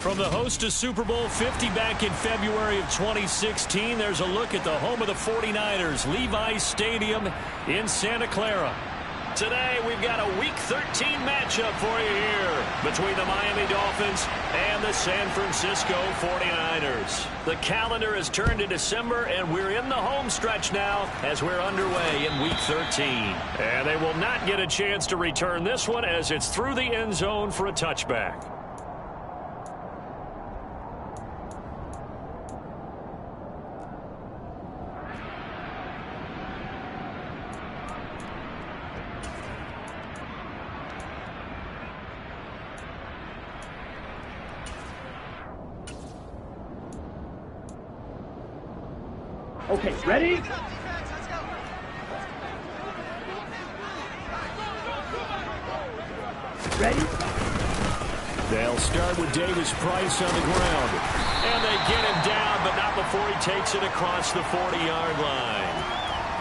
From the host to Super Bowl 50 back in February of 2016, there's a look at the home of the 49ers, Levi's Stadium in Santa Clara. Today, we've got a Week 13 matchup for you here between the Miami Dolphins and the San Francisco 49ers. The calendar has turned to December, and we're in the home stretch now as we're underway in Week 13. And they will not get a chance to return this one as it's through the end zone for a touchback. Okay, ready? Ready? They'll start with Davis Price on the ground. And they get him down, but not before he takes it across the 40-yard line.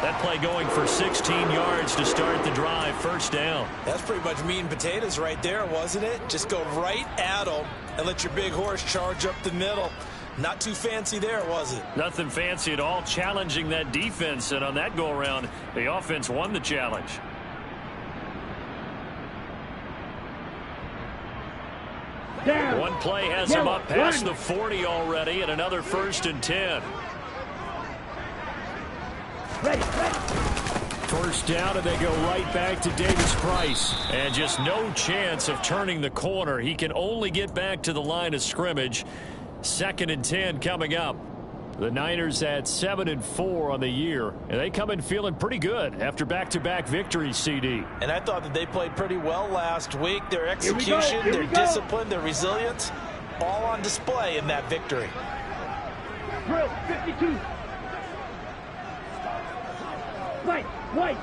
That play going for 16 yards to start the drive, first down. That's pretty much meat and potatoes right there, wasn't it? Just go right at them and let your big horse charge up the middle. Not too fancy there, was it? Nothing fancy at all, challenging that defense. And on that go-around, the offense won the challenge. Down. One play has him up past the 40 already, and another 1st and 10. Ready. First down, and they go right back to Davis Price. And just no chance of turning the corner. He can only get back to the line of scrimmage. 2nd and 10 coming up. The Niners had 7-4 on the year, and they come in feeling pretty good after back-to-back victories, CD. And I thought that they played pretty well last week. Their execution, their discipline, their resilience, all on display in that victory. Drill 52. White.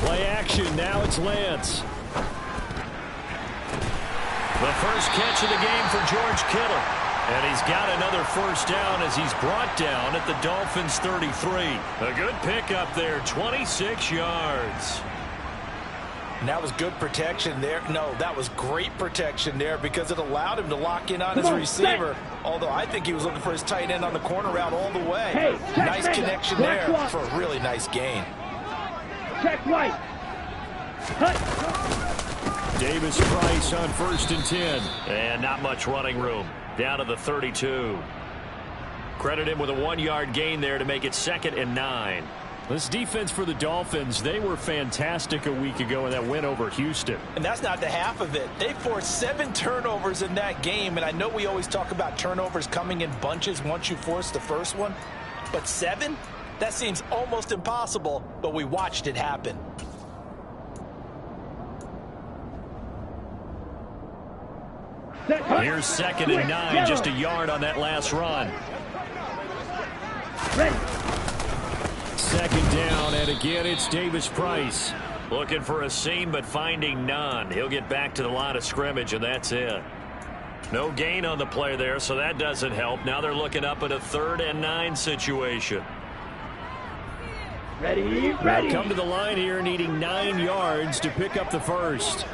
Play action. Now it's Lance. The first catch of the game for George Kittle. And he's got another first down as he's brought down at the Dolphins' 33. A good pickup there, 26 yards. And that was good protection there. No, that was great protection there because it allowed him to lock in on his receiver. Although I think he was looking for his tight end on the corner route all the way. Hey, nice connection there for a really nice gain. Check right. Davis Price on 1st and 10. And not much running room. Down to the 32. Credit him with a 1-yard gain there to make it 2nd and 9. This defense for the Dolphins, they were fantastic a week ago in that win over Houston. And that's not the half of it. They forced 7 turnovers in that game, and I know we always talk about turnovers coming in bunches once you force the first one. But 7? That seems almost impossible, but we watched it happen. Here's 2nd and 9, just a yard on that last run. Ready. 2nd down, and again it's Davis Price. Looking for a seam, but finding none. He'll get back to the line of scrimmage, and that's it. No gain on the play there, so that doesn't help. Now they're looking up at a 3rd and 9 situation. Ready. Come to the line here, needing 9 yards to pick up the first.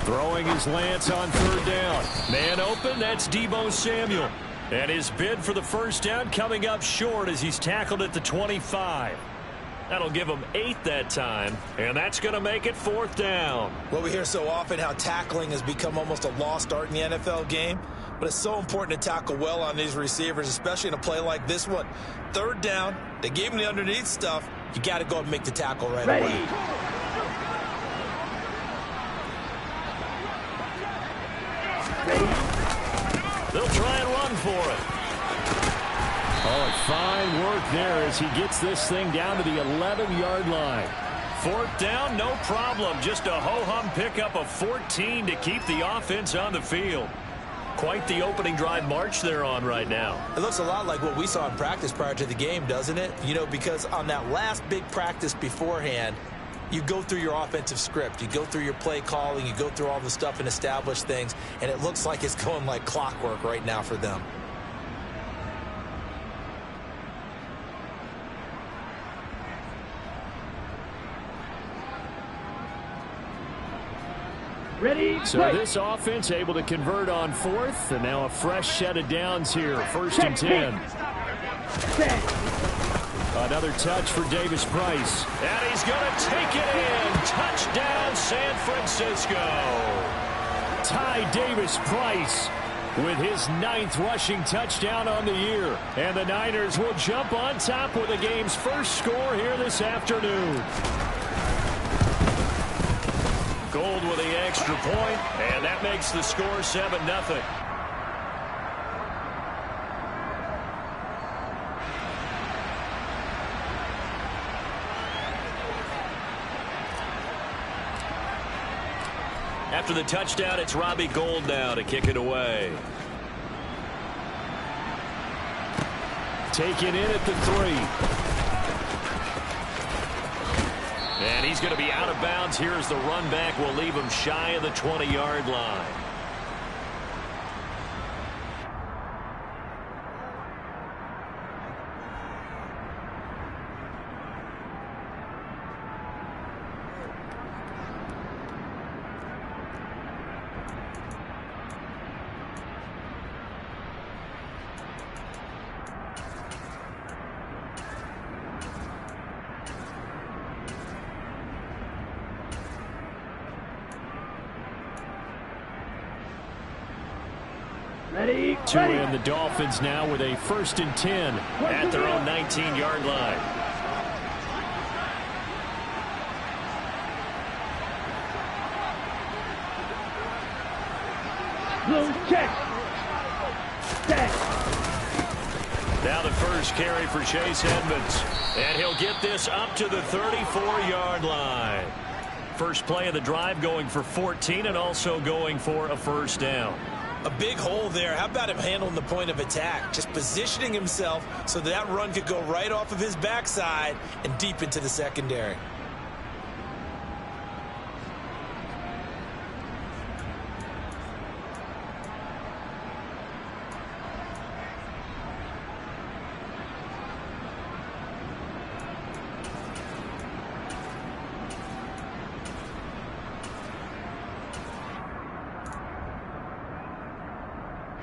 Throwing his Lance on 3rd down. Man open, that's Deebo Samuel. And his bid for the first down coming up short as he's tackled at the 25. That'll give him 8 that time, and that's going to make it 4th down. Well, we hear so often how tackling has become almost a lost art in the NFL game, but it's so important to tackle well on these receivers, especially in a play like this one. 3rd down, they gave him the underneath stuff. You got to go and make the tackle right away. They'll try and run for it. Oh, fine work there as he gets this thing down to the 11-yard line. 4th down, no problem. Just a ho-hum pickup of 14 to keep the offense on the field. Quite the opening drive march they're on right now. It looks a lot like what we saw in practice prior to the game, doesn't it? You know, because on that last big practice beforehand, you go through your offensive script. You go through your play calling. You go through all the stuff and establish things. And it looks like it's going like clockwork right now for them. Ready, So play. this offense able to convert on fourth, and now a fresh set of downs here, first and 10. Set. Another touch for Davis Price. And he's going to take it in. Touchdown, San Francisco. Ty Davis Price with his 9th rushing touchdown on the year. And the Niners will jump on top with the game's first score here this afternoon. Gold with the extra point, and that makes the score 7-0. After the touchdown, it's Robbie Gould now to kick it away. Taken in at the 3. And he's going to be out of bounds here as the run back will leave him shy of the 20-yard line. Ready, To ready. end the Dolphins now with a 1st and 10 at their own 19-yard line. Blue check. Set. Now the first carry for Chase Edmonds. And he'll get this up to the 34-yard line. First play of the drive going for 14 and also going for a first down. A big hole there. How about him handling the point of attack? Just positioning himself so that run could go right off of his backside and deep into the secondary.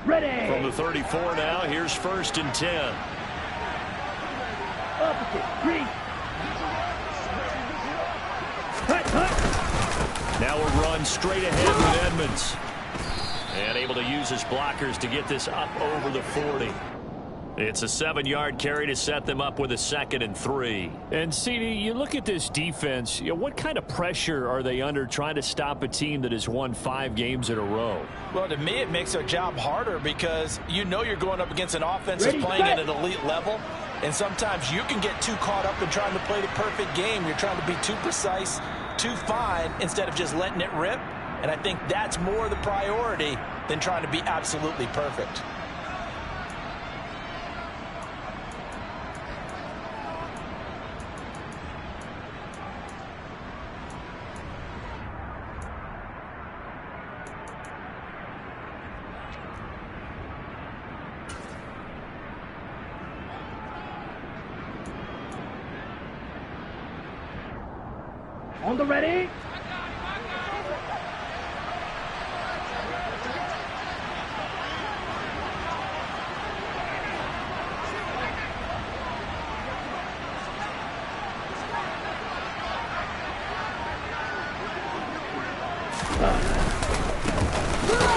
Ready. From the 34 now, here's 1st and 10. Opposite. Green. Hut, hut. Now a run straight ahead with Edmonds. And able to use his blockers to get this up over the 40. It's a 7-yard carry to set them up with a 2nd and 3. And, CD, you look at this defense, what kind of pressure are they under trying to stop a team that has won 5 games in a row? Well, to me, it makes their job harder because you know you're going up against an offense that's Ready, playing set. at an elite level. And sometimes you can get too caught up in trying to play the perfect game. You're trying to be too precise, too fine, instead of just letting it rip. And I think that's more the priority than trying to be absolutely perfect. On the ready.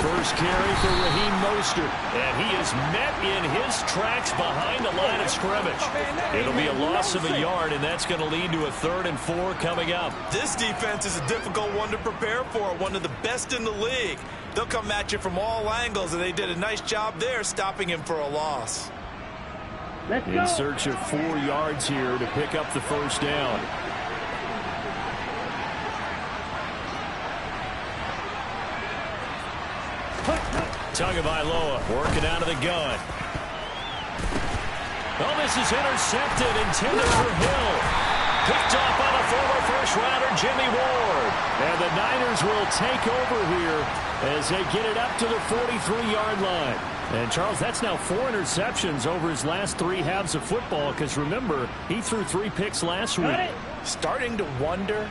First carry for Raheem Mostert, and he is met in his tracks behind the line of scrimmage. It'll be a loss of a yard, and that's going to lead to a 3rd and 4 coming up. This defense is a difficult one to prepare for, one of the best in the league. They'll come at you from all angles, and they did a nice job there stopping him for a loss. Let's go. In search of 4 yards here to pick up the first down. Tagovailoa working out of the gun. Oh, this is intercepted, intended for Hill. Picked off by the former first-rounder Jimmy Ward. And the Niners will take over here as they get it up to the 43-yard line. And, Charles, that's now 4 interceptions over his last 3 halves of football because, remember, he threw 3 picks last week. Starting to wonder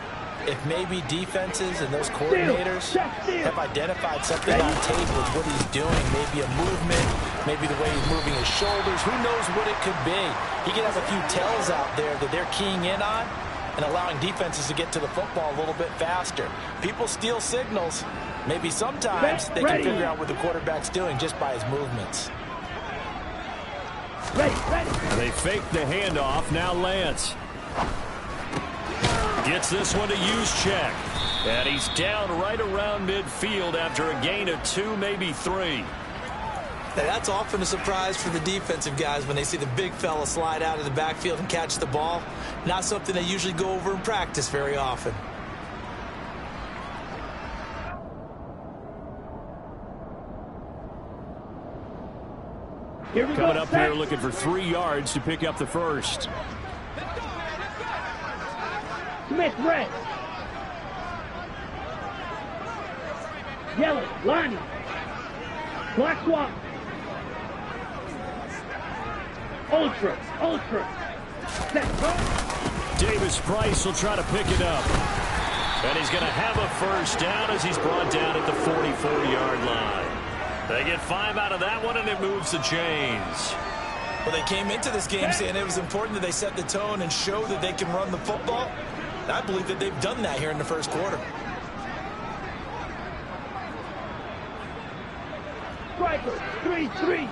if maybe defenses and those coordinators have identified something on tape with what he's doing, maybe a movement, maybe the way he's moving his shoulders, who knows what it could be. He could have a few tells out there that they're keying in on and allowing defenses to get to the football a little bit faster. People steal signals. Maybe sometimes they can figure out what the quarterback's doing just by his movements. They fake the handoff. Now Lance gets this one to use check. And he's down right around midfield after a gain of 2, maybe 3. That's often a surprise for the defensive guys when they see the big fella slide out of the backfield and catch the ball. Not something they usually go over in practice very often. Coming up here looking for 3 yards to pick up the first. Smith, red. Yellow, Lonnie. Black swap. Ultra. Set. Davis Price will try to pick it up. And he's going to have a first down as he's brought down at the 44-yard line. They get 5 out of that one, and it moves the chains. Well, they came into this game saying it was important that they set the tone and show that they can run the football. And I believe that they've done that here in the first quarter. Striker, 3-3.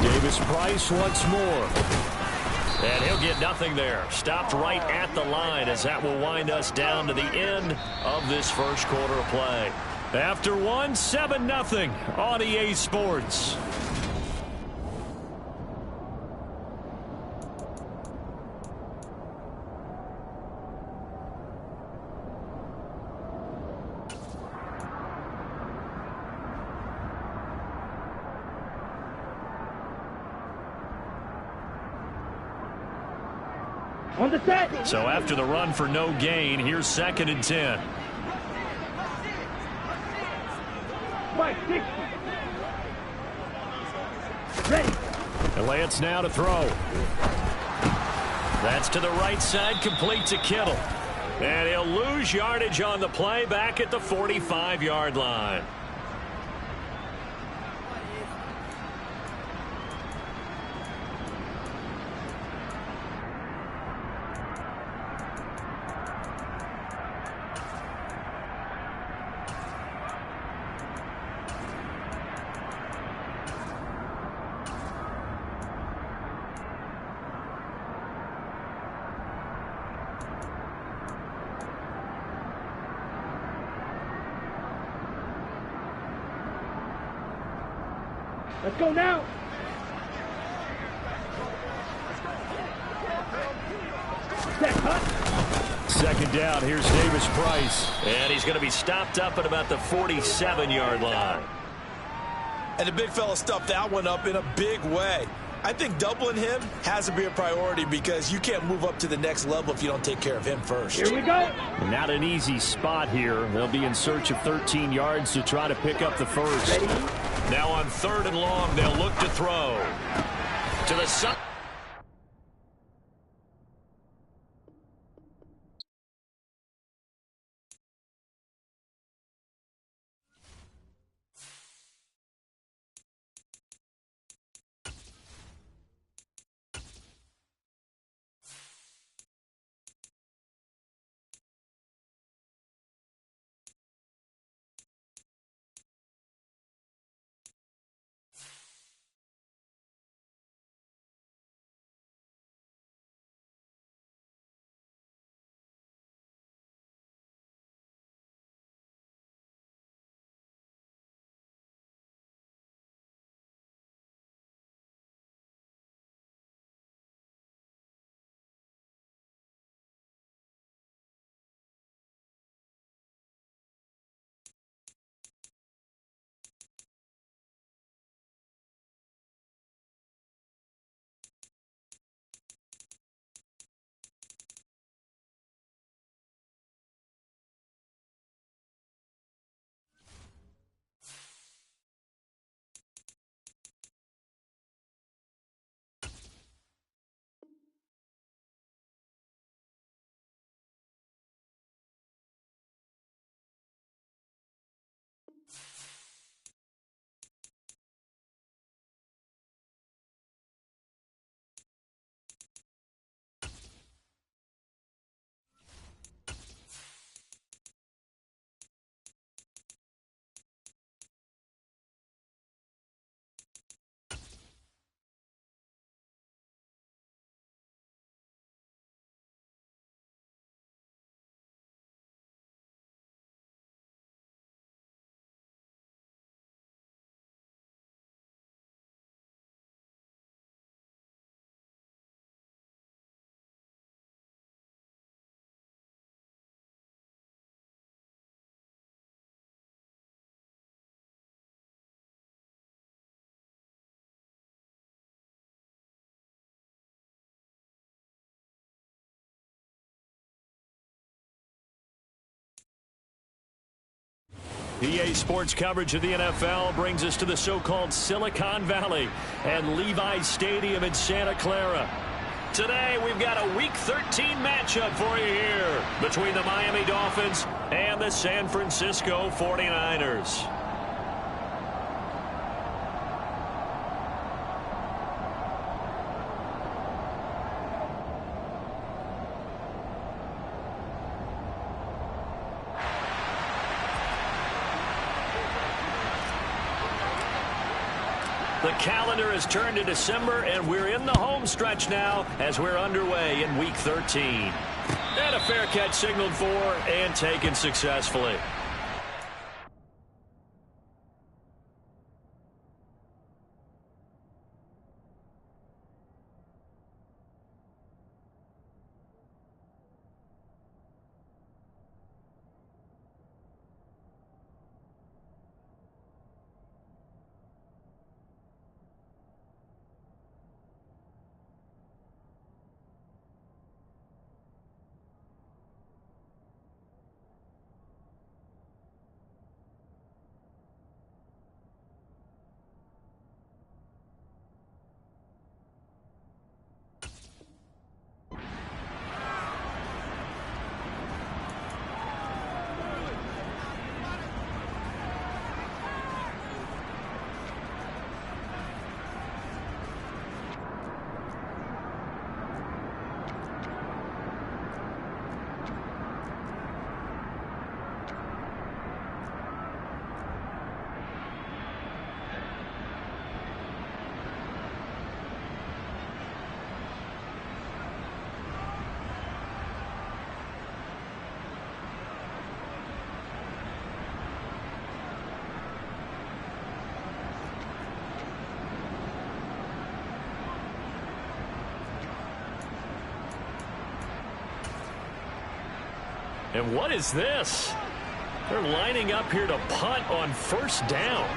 Davis Price once more. And he'll get nothing there. Stopped right at the line as that will wind us down to the end of this first quarter of play. After 1, 7-0 on EA Sports. On the set. So after the run for no gain, here's 2nd and 10. Mike, 60. Ready. And Lance now to throw. That's to the right side, complete to Kittle. And he'll lose yardage on the play back at the 45-yard line. Let's go now. Set, cut. 2nd down, here's Davis Price. And he's going to be stopped up at about the 47-yard line. And the big fella stuffed that one up in a big way. I think doubling him has to be a priority because you can't move up to the next level if you don't take care of him first. Here we go. Not an easy spot here. They'll be in search of 13 yards to try to pick up the first. Ready. Now on 3rd and long, they'll look to throw. To the side. EA Sports coverage of the NFL brings us to the so-called Silicon Valley and Levi's Stadium in Santa Clara. Today, we've got a Week 13 matchup for you here between the Miami Dolphins and the San Francisco 49ers. The calendar has turned to December, and we're in the home stretch now as we're underway in Week 13. And a fair catch signaled for and taken successfully. And what is this? They're lining up here to punt on first down.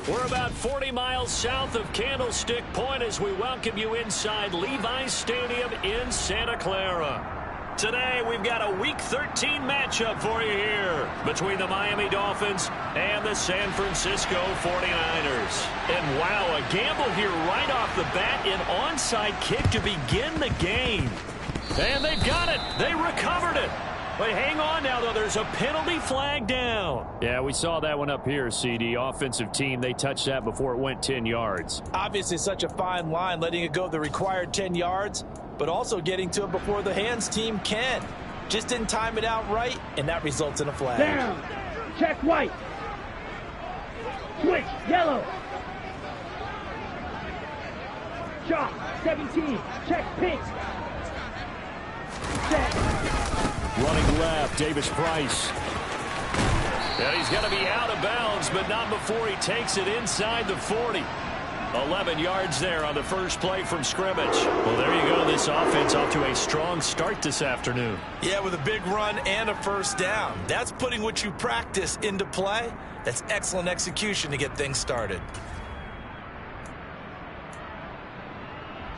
We're about 40 miles south of Candlestick Point as we welcome you inside Levi's Stadium in Santa Clara. Today, we've got a Week 13 matchup for you here between the Miami Dolphins and the San Francisco 49ers. And wow, a gamble here right off the bat, an onside kick to begin the game. And they've got it. They recovered it. But hang on now, though. There's a penalty flag down. Yeah, we saw that one up here, CD. Offensive team, they touched that before it went 10 yards. Obviously, such a fine line, letting it go the required 10 yards, but also getting to it before the hands team can. Just didn't time it out right, and that results in a flag. Down. Check white. Switch yellow. Shot 17. Check pink. Set. Running left, Davis Price. And he's going to be out of bounds, but not before he takes it inside the 40. 11 yards there on the first play from scrimmage. Well, there you go. This offense off to a strong start this afternoon. Yeah, with a big run and a first down. That's putting what you practice into play. That's excellent execution to get things started.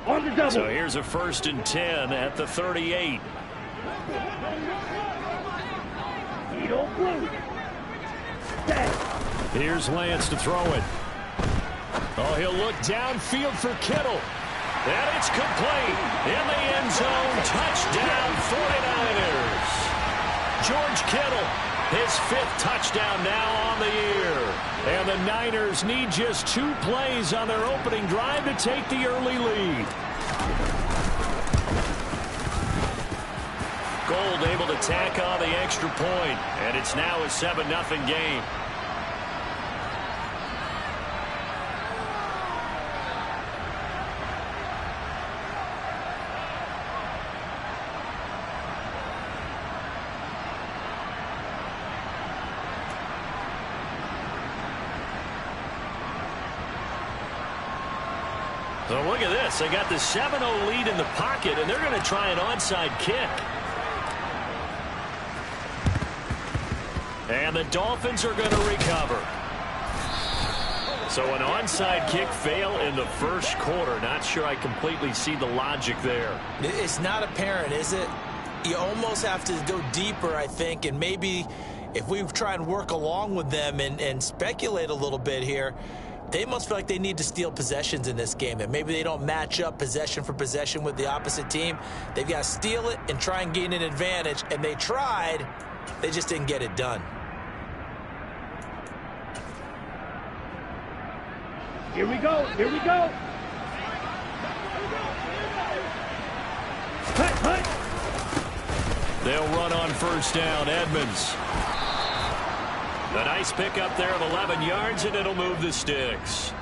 On the double. So here's a 1st and 10 at the 38. Needle blue. Set. Here's Lance to throw it. Oh, he'll look downfield for Kittle. And it's complete. In the end zone. Touchdown 49ers. George Kittle, his 5th touchdown now on the year. And the Niners need just 2 plays on their opening drive to take the early lead. Gold able to tack on the extra point, and it's now a 7-0 game. So look at this. They got the 7-0 lead in the pocket, and they're going to try an onside kick. And the Dolphins are going to recover. So an onside kick fail in the first quarter. Not sure I completely see the logic there. It's not apparent, is it? You almost have to go deeper, I think, and maybe if we try and work along with them and speculate a little bit here, they must feel like they need to steal possessions in this game, and maybe they don't match up possession for possession with the opposite team. They've got to steal it and try and gain an advantage, and they tried. They just didn't get it done. Here we go. Here we go. Hut, hut. They'll run on first down. Edmonds. A nice pickup there of 11 yards, and it'll move the sticks.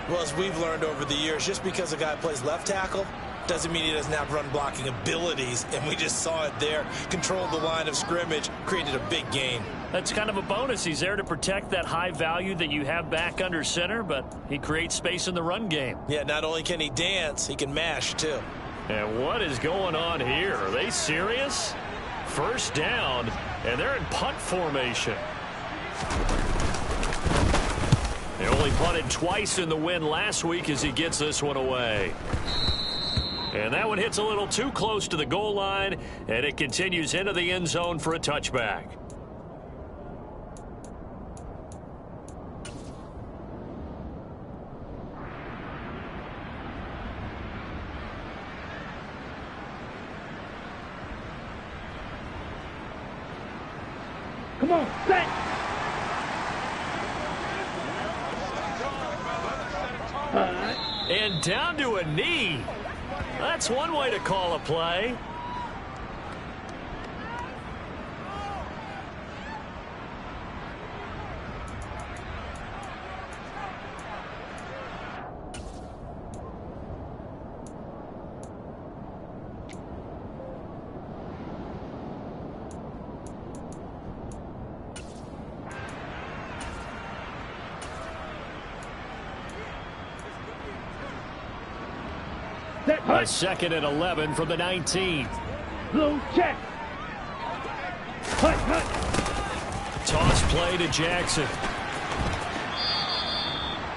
Well, as we've learned over the years, just because a guy plays left tackle doesn't mean he doesn't have run blocking abilities, and we just saw it there. Controlled the line of scrimmage, created a big gain. That's kind of a bonus. He's there to protect that high value that you have back under center, but he creates space in the run game. Yeah, not only can he dance, he can mash, too. And what is going on here? Are they serious? First down, and they're in punt formation. They only punted twice in the win last week as he gets this one away. And that one hits a little too close to the goal line, and it continues into the end zone for a touchback. Come on, set. And down to a knee. That's one way to call a play. A 2nd and 11 from the 19. Blue check. Hut, hut. Toss play to Jackson.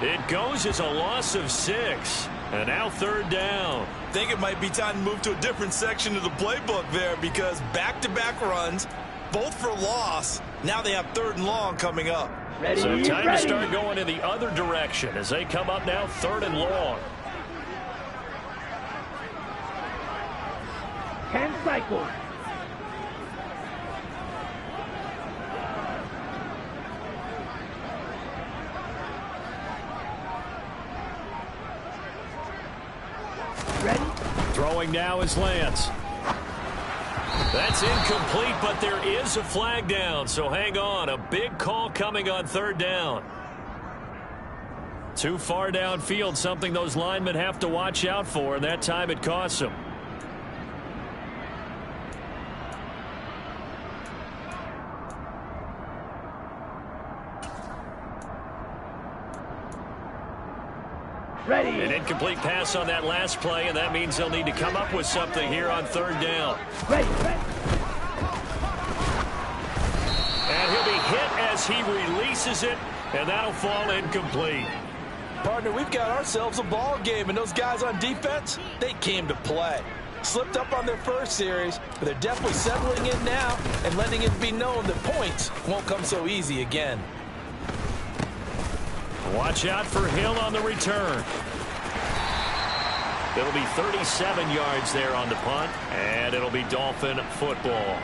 It goes as a loss of 6. And now 3rd down. I think it might be time to move to a different section of the playbook there, because back-to-back runs, both for loss. Now they have 3rd and long coming up. Ready, So time ready. to start going in the other direction as they come up now 3rd and long. 10 cycles. Ready? Throwing now is Lance. That's incomplete, but there is a flag down, so hang on. A big call coming on 3rd down. Too far downfield, something those linemen have to watch out for, and that time it costs them. Ready. An incomplete pass on that last play, and that means they'll need to come up with something here on 3rd down. Ready, ready. And he'll be hit as he releases it, and that'll fall incomplete. Partner, we've got ourselves a ball game, and those guys on defense, they came to play. Slipped up on their first series, but they're definitely settling in now and letting it be known that points won't come so easy again. Watch out for Hill on the return. It'll be 37 yards there on the punt, and it'll be Dolphin football.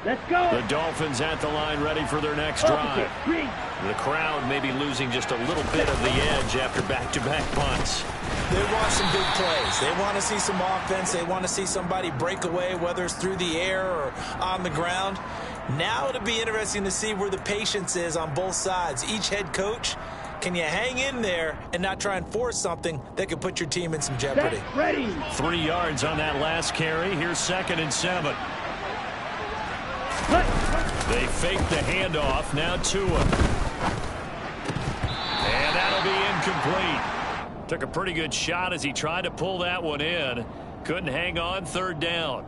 Let's go. The Dolphins at the line ready for their next drive. Green. The crowd may be losing just a little bit of the edge after back-to-back punts. They want some big plays. They want to see some offense. They want to see somebody break away, whether it's through the air or on the ground. Now it'll be interesting to see where the patience is on both sides. Each head coach, can you hang in there and not try and force something that could put your team in some jeopardy? Set, ready. 3 yards on that last carry. Here's 2nd and 7. They fake the handoff. Now Tua. And that'll be incomplete. Took a pretty good shot as he tried to pull that one in. Couldn't hang on 3rd down.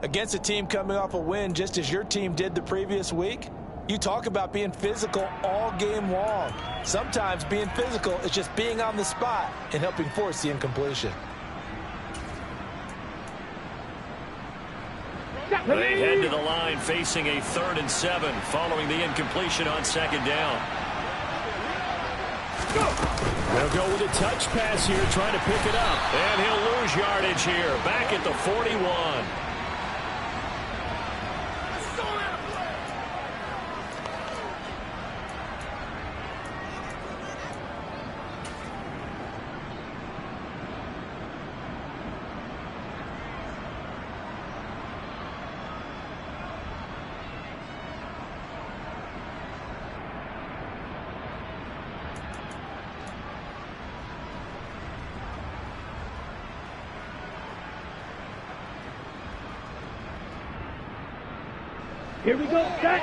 Against a team coming off a win just as your team did the previous week, you talk about being physical all game long. Sometimes being physical is just being on the spot and helping force the incompletion. They head to the line facing a 3rd and 7 following the incompletion on 2nd down. They'll go with a touch pass here, trying to pick it up. And he'll lose yardage here, back at the 41. Here we go. Set.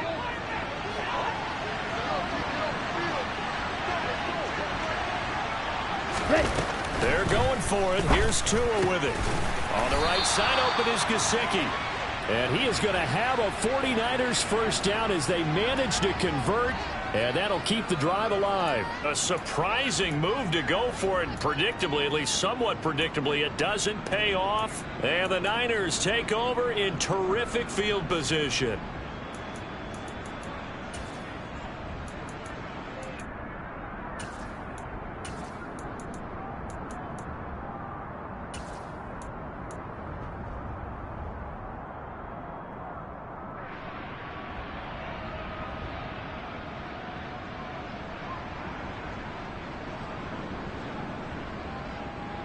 Ready. They're going for it. Here's Tua with it. On the right side, open is Gesicki. And he is going to have a 49ers first down as they manage to convert. And that'll keep the drive alive. A surprising move to go for it. And predictably, at least somewhat predictably, it doesn't pay off. And the Niners take over in terrific field position.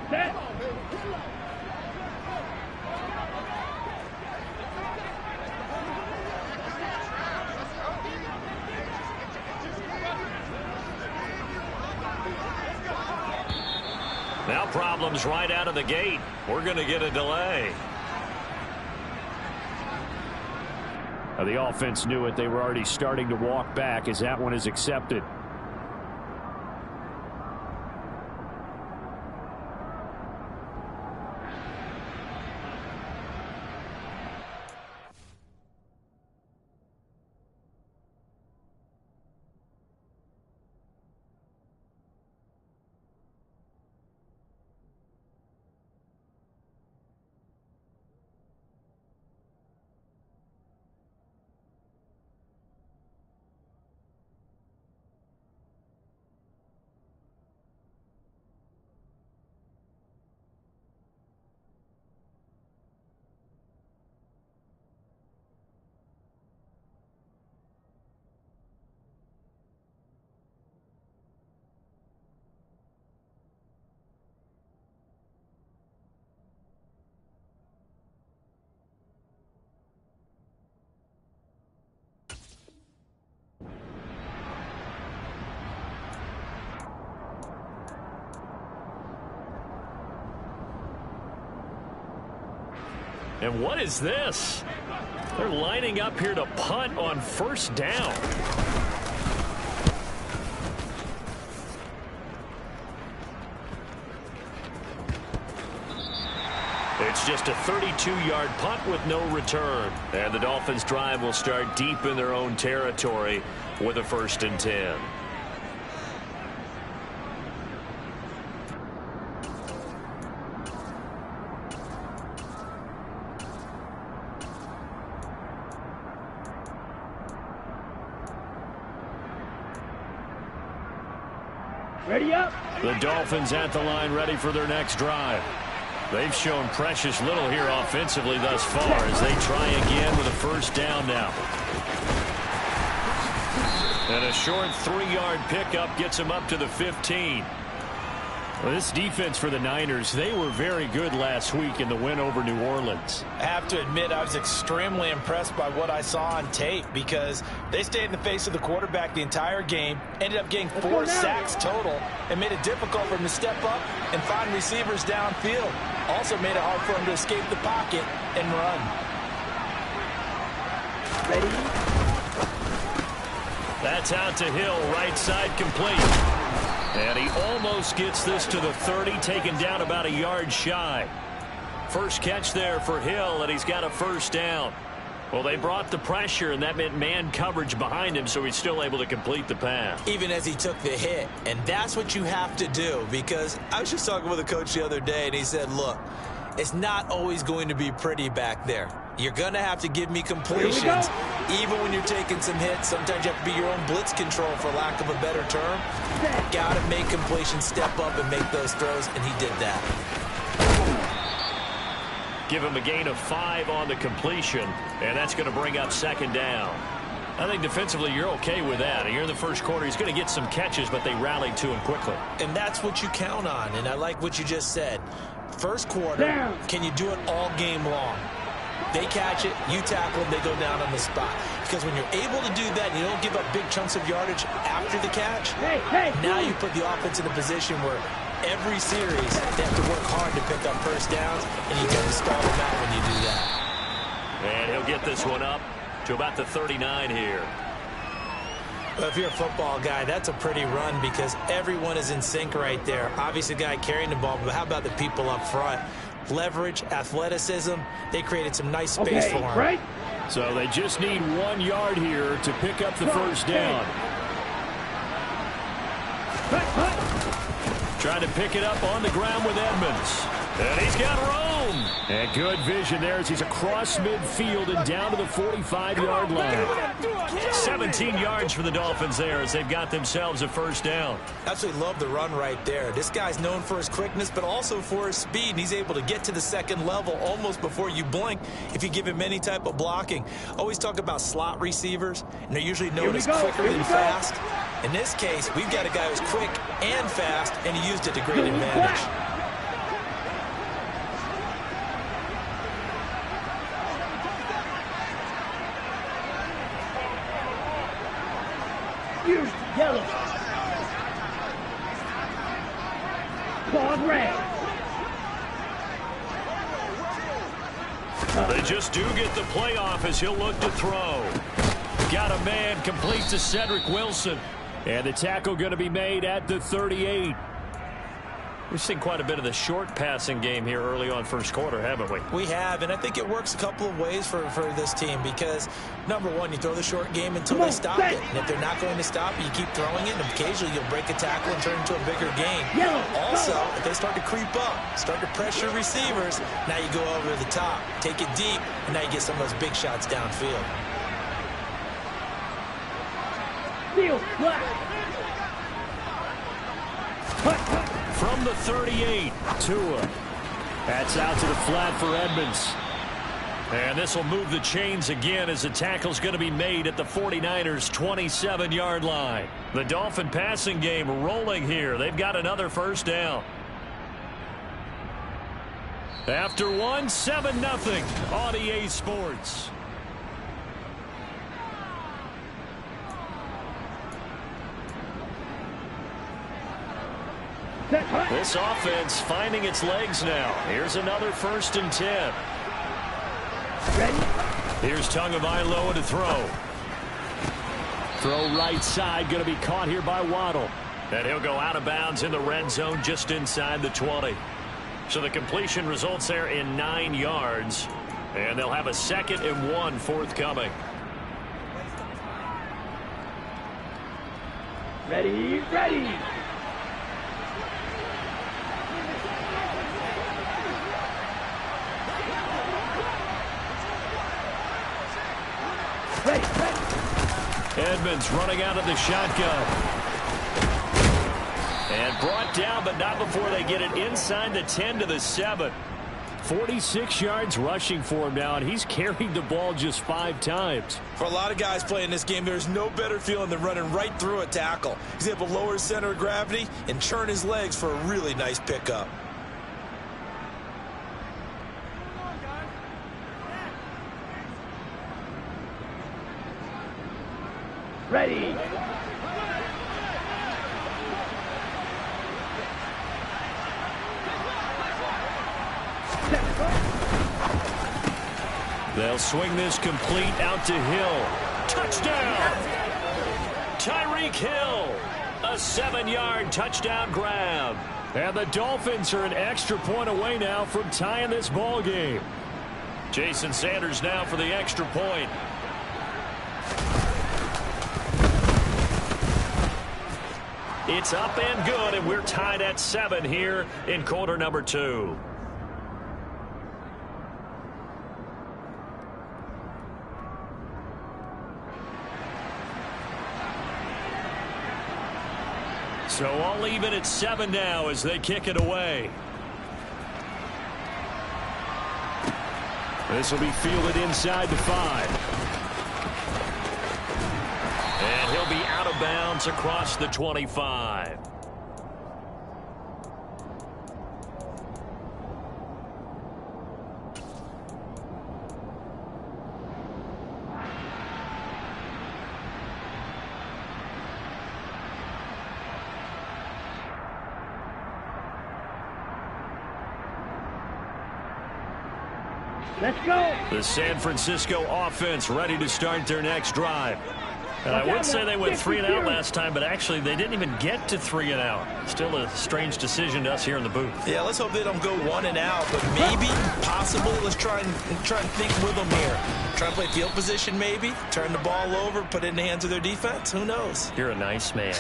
Set. Now problems right out of the gate. We're going to get a delay. The offense knew it. They were already starting to walk back as that one is accepted. And what is this? They're lining up here to punt on first down. It's just a 32-yard punt with no return. And the Dolphins' drive will start deep in their own territory with a 1st and 10. Ready up. The Dolphins at the line, ready for their next drive. They've shown precious little here offensively thus far as they try again with a 1st down now. And a short 3-yard pickup gets them up to the 15. Well, this defense for the Niners, they were very good last week in the win over New Orleans. I have to admit, I was extremely impressed by what I saw on tape because they stayed in the face of the quarterback the entire game, ended up getting 4 sacks total, and made it difficult for him to step up and find receivers downfield. Also made it hard for him to escape the pocket and run. Ready. That's out to Hill, right side complete. And he almost gets this to the 30, taken down about a yard shy. First catch there for Hill, and he's got a 1st down. Well, they brought the pressure, and that meant man coverage behind him, so he's still able to complete the pass. Even as he took the hit. And that's what you have to do, because I was just talking with a coach the other day, and he said, look, it's not always going to be pretty back there. You're going to have to give me completions. Even when you're taking some hits, sometimes you have to be your own blitz control, for lack of a better term. Got to make completions, step up, and make those throws, and he did that. Give him a gain of 5 on the completion, and that's going to bring up 2nd down. I think defensively you're okay with that. Here in the first quarter, he's going to get some catches, but they rallied to him quickly. And that's what you count on, and I like what you just said. First quarter, can you do it all game long? They catch it, you tackle them, they go down on the spot. Because when you're able to do that, and you don't give up big chunks of yardage after the catch, now you put the offense in a position where every series they have to work hard to pick up 1st downs, and you tend to stall them out when you do that. And he'll get this one up to about the 39 here. Well, if you're a football guy, that's a pretty run because everyone is in sync right there. Obviously, the guy carrying the ball, but how about the people up front? Leverage, athleticism, they created some nice space for him. Right. So they just need 1 yard here to pick up the 1st down. Trying to pick it up on the ground with Edmonds. And he's got room. And good vision there as he's across midfield and down to the 45-yard line. 17 yards for the Dolphins there as they've got themselves a 1st down. Absolutely love the run right there. This guy's known for his quickness, but also for his speed. And he's able to get to the 2nd level almost before you blink if you give him any type of blocking. Always talk about slot receivers, and they're usually known as quicker than fast. In this case, we've got a guy who's quick and fast, and he used it to great advantage. Here's yellow. Ball red. They just do get the playoff as he'll look to throw. Got a man, complete to Cedric Wilson. And the tackle going to be made at the 38. We've seen quite a bit of the short passing game here early on first quarter, haven't we? We have, and I think it works a couple of ways for this team because, number one, you throw the short game until they stop it. And if they're not going to stop it, you keep throwing it, and occasionally you'll break a tackle and turn it into a bigger game. Also, if they start to creep up, start to pressure receivers, now you go over the top, take it deep, and now you get some of those big shots downfield. From the 38, Tua. That's out to the flat for Edmonds. And this will move the chains again as the tackle's going to be made at the 49ers' 27-yard line. The Dolphin passing game rolling here. They've got another 1st down. After one, 7-0 on EA Sports. This offense finding its legs now. Here's another 1st and 10. Ready? Here's Tagovailoa to throw. Throw right side, going to be caught here by Waddle. And he'll go out of bounds in the red zone just inside the 20. So the completion results there in 9 yards. And they'll have a 2nd and 1 forthcoming. Ready, ready. Ready, ready. Edmonds running out of the shotgun. And brought down, but not before they get it inside the 10 to the 7. 46 yards rushing for him now, and he's carried the ball just 5 times. For a lot of guys playing this game, there's no better feeling than running right through a tackle. He's able to lower his center of gravity and churn his legs for a really nice pickup. Ready. They'll swing this complete out to Hill. Touchdown! Tyreek Hill. A 7-yard touchdown grab. And the Dolphins are an extra point away now from tying this ball game. Jason Sanders now for the extra point. It's up and good, and we're tied at 7 here in quarter number 2. So all even at 7 now as they kick it away. This will be fielded inside the 5. And he'll be out of bounds across the 25. Let's go. The San Francisco offense ready to start their next drive. And I would say they went 3 and out last time, but actually they didn't even get to 3 and out. Still a strange decision to us here in the booth. Yeah, let's hope they don't go 1 and out, but maybe, possibly, let's try and think with them here. Try and play field position maybe, turn the ball over, put it in the hands of their defense. Who knows? You're a nice man.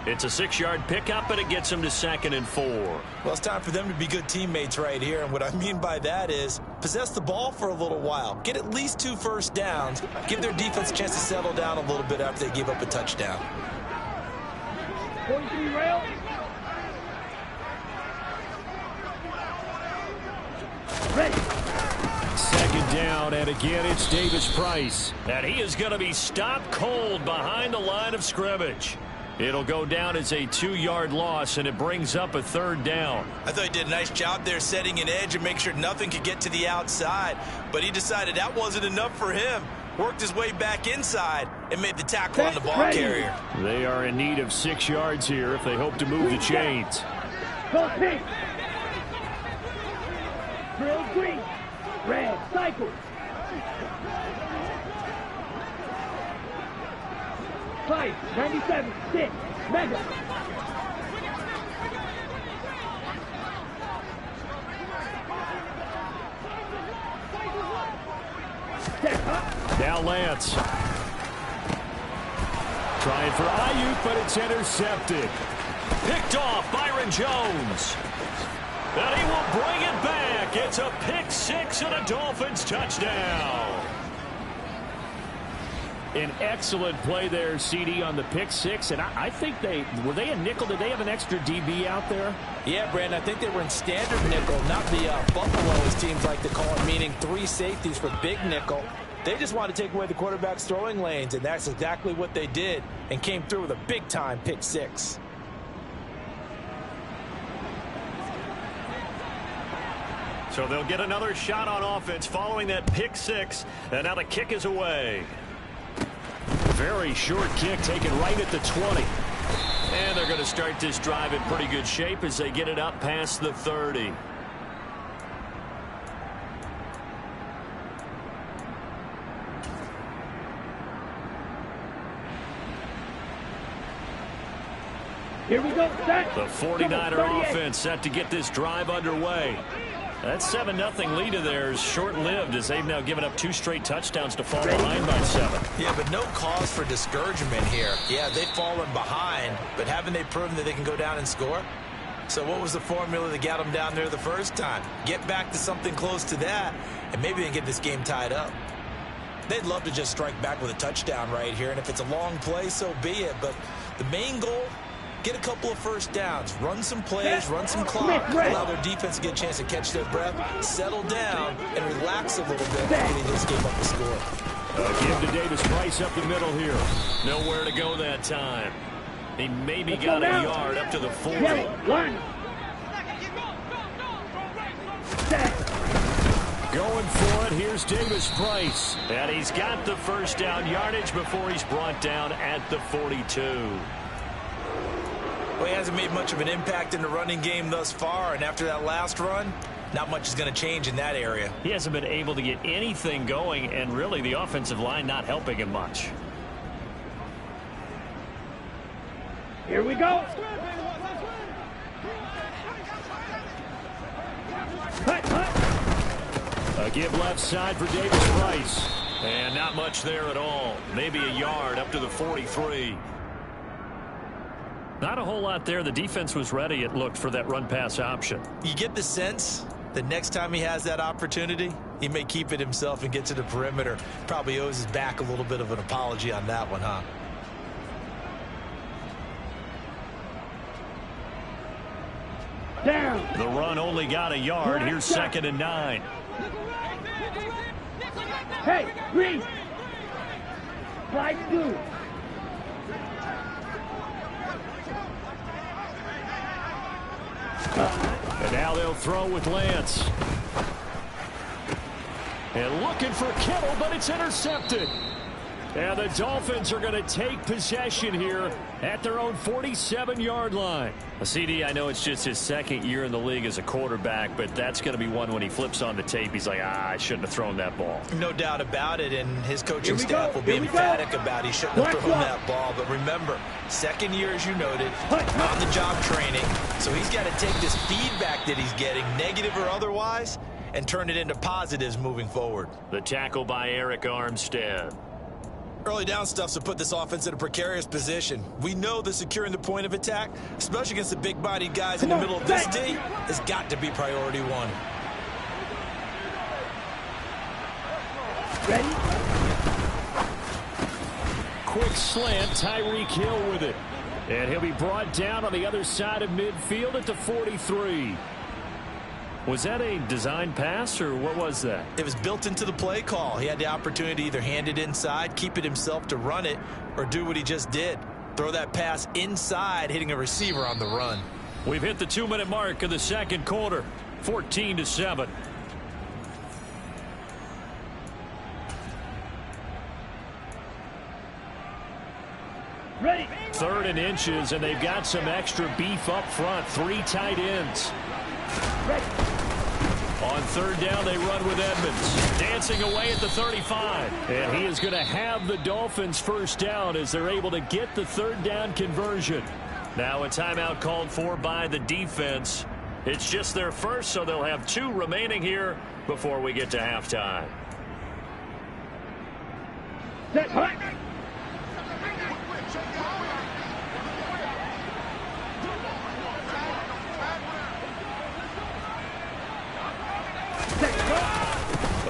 It's a 6-yard pickup, and it gets them to 2nd and 4. Well, it's time for them to be good teammates right here, and what I mean by that is possess the ball for a little while. Get at least 2 first downs. Give their defense a chance to settle down a little bit after they give up a touchdown. 43 rail. Ready. 2nd down, and again it's Davis Price. And he is going to be stopped cold behind the line of scrimmage. It'll go down as a 2-yard loss, and it brings up a 3rd down. I thought he did a nice job there setting an edge and make sure nothing could get to the outside. But he decided that wasn't enough for him. Worked his way back inside and made the tackle on the ball carrier. They are in need of 6 yards here if they hope to move the chains. Go pink. Drill green. Red. Cycle. 5, 97, 6, mega. Now Lance. Trying for Ayuk, but it's intercepted. Picked off Byron Jones. And he will bring it back. It's a pick 6 and a Dolphins touchdown. An excellent play there, CD, on the pick 6. And I think were they a nickel? Did they have an extra DB out there? Yeah, Brandon, I think they were in standard nickel, not the Buffalo, as teams like to call it, meaning 3 safeties for big nickel. They just wanted to take away the quarterback's throwing lanes, and that's exactly what they did and came through with a big-time pick 6. So they'll get another shot on offense following that pick 6. And now the kick is away. Very short kick taken right at the 20. And they're going to start this drive in pretty good shape as they get it up past the 30. Here we go, set. The 49er offense set to get this drive underway. That 7-0 lead of theirs short-lived as they've now given up 2 straight touchdowns to fall behind by 7. Yeah, but no cause for discouragement here. Yeah, they've fallen behind, but haven't they proven that they can go down and score? So what was the formula that got them down there the first time? Get back to something close to that, and maybe they can get this game tied up. They'd love to just strike back with a touchdown right here, and if it's a long play, so be it. But the main goal, get a couple of first downs, run some plays, run some clock, allow their defense to get a chance to catch their breath, settle down, and relax a little bit getting this game up the score. Give to Davis Price up the middle here. Nowhere to go that time. He maybe got a yard up to the 40. Going for it, here's Davis Price. And he's got the first down yardage before he's brought down at the 42. Well, he hasn't made much of an impact in the running game thus far, and after that last run, not much is going to change in that area. He hasn't been able to get anything going, and really the offensive line not helping him much. Here we go. A give left side for Davis Price. And not much there at all. Maybe a yard up to the 43. Not a whole lot there. The defense was ready, it looked, for that run-pass option. You get the sense that next time he has that opportunity, he may keep it himself and get to the perimeter. Probably owes his back a little bit of an apology on that one, huh? Down. The run only got a yard. Here's 2nd and 9. Hey, Green. Slide 2. And now they'll throw with Lance. And looking for Kittle, but it's intercepted. And the Dolphins are going to take possession here at their own 47-yard line. CD, I know it's just his 2nd year in the league as a quarterback, but that's going to be one when he flips on the tape. He's like, I shouldn't have thrown that ball. No doubt about it, and his coaching staff will be emphatic about he shouldn't have thrown that ball. But remember, 2nd year, as you noted, on-the-job training. So he's got to take this feedback that he's getting, negative or otherwise, and turn it into positives moving forward. The tackle by Eric Armstead. Early down stuffs will put this offense in a precarious position. We know that securing the point of attack, especially against the big-bodied guys in the middle of this D, has got to be priority 1. Ready? Quick slant, Tyreek Hill with it. And he'll be brought down on the other side of midfield at the 43. Was that a design pass, or what was that? It was built into the play call. He had the opportunity to either hand it inside, keep it himself to run it, or do what he just did. Throw that pass inside, hitting a receiver on the run. We've hit the 2-minute mark of the 2nd quarter, 14-7. Ready. 3rd and inches, and they've got some extra beef up front. 3 tight ends. Ready. On 3rd down, they run with Edmonds. Dancing away at the 35. And he is going to have the Dolphins first down as they're able to get the 3rd down conversion. Now a timeout called for by the defense. It's just their first, so they'll have 2 remaining here before we get to halftime. Set. Hut.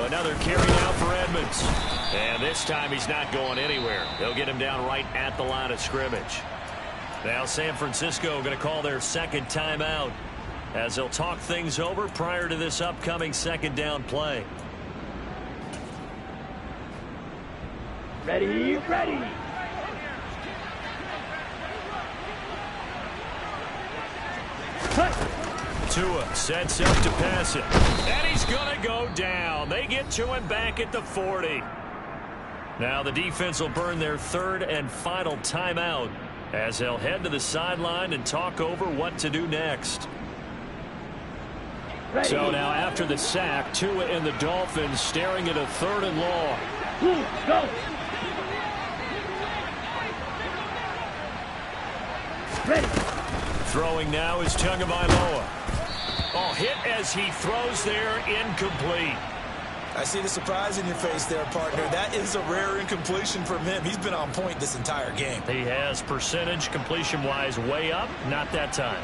Another carry now for Edmonds. And this time he's not going anywhere. They'll get him down right at the line of scrimmage. Now San Francisco going to call their 2nd timeout as they'll talk things over prior to this upcoming 2nd down play. Ready, ready. Hut. Tua sets up to pass it. And he's going to go down. They get to him back at the 40. Now the defense will burn their 3rd and final timeout as they'll head to the sideline and talk over what to do next. Ready. So now after the sack, Tua and the Dolphins staring at a 3rd and long. Go. Ready. Throwing now is Tagovailoa. Oh, hit as he throws there, incomplete. I see the surprise in your face there, partner. That is a rare incompletion from him. He's been on point this entire game. He has percentage completion-wise way up, not that time.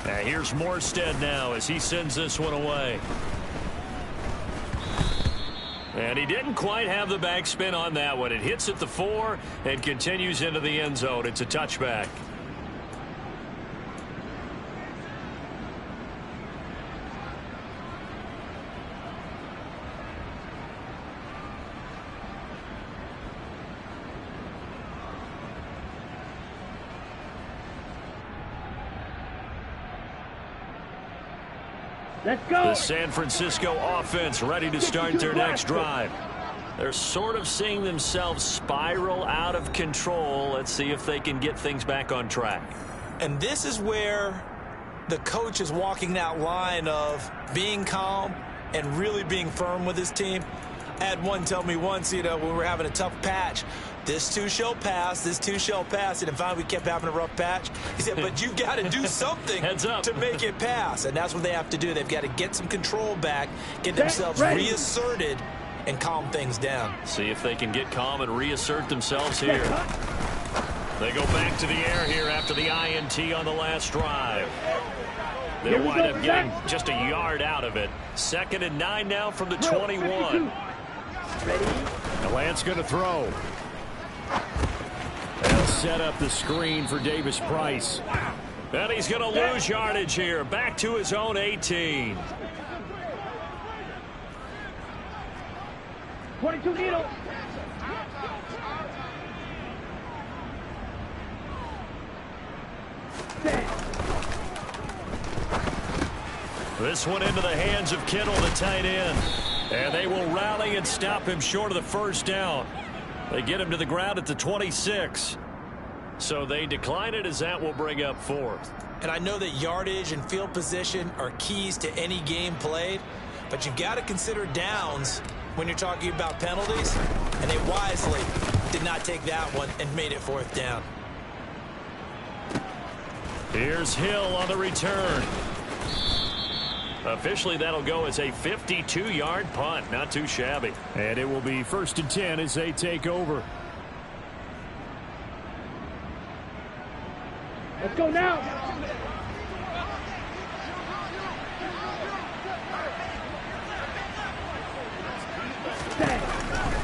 Now here's Morstead now as he sends this one away. And he didn't quite have the backspin on that one. It hits at the 4 and continues into the end zone. It's a touchback. Let's go. The San Francisco offense ready to start their next drive. They're sort of seeing themselves spiral out of control. Let's see if they can get things back on track. And this is where the coach is walking that line of being calm and really being firm with his team. I had one tell me once, when we were having a tough patch, this too shall pass, this too shall pass. And finally we kept having a rough patch. He said, but you've got to do something to make it pass. And that's what they have to do. They've got to get some control back, get themselves reasserted, and calm things down. See if they can get calm and reassert themselves here. They go back to the air here after the INT on the last drive. They'll wind up getting just a yard out of it. 2nd and 9 now from the 21. Ready? Lance going to throw. They'll set up the screen for Davis Price. And he's going to lose yardage here. Back to his own 18. 22 needle. This one into the hands of Kittle, the tight end. And they will rally and stop him short of the first down. They get him to the ground at the 26. So they decline it as that will bring up 4th. And I know that yardage and field position are keys to any game played, but you've got to consider downs when you're talking about penalties, and they wisely did not take that one and made it 4th down. Here's Hill on the return. Officially, that'll go as a 52-yard punt. Not too shabby. And it will be 1st and 10 as they take over. Let's go now.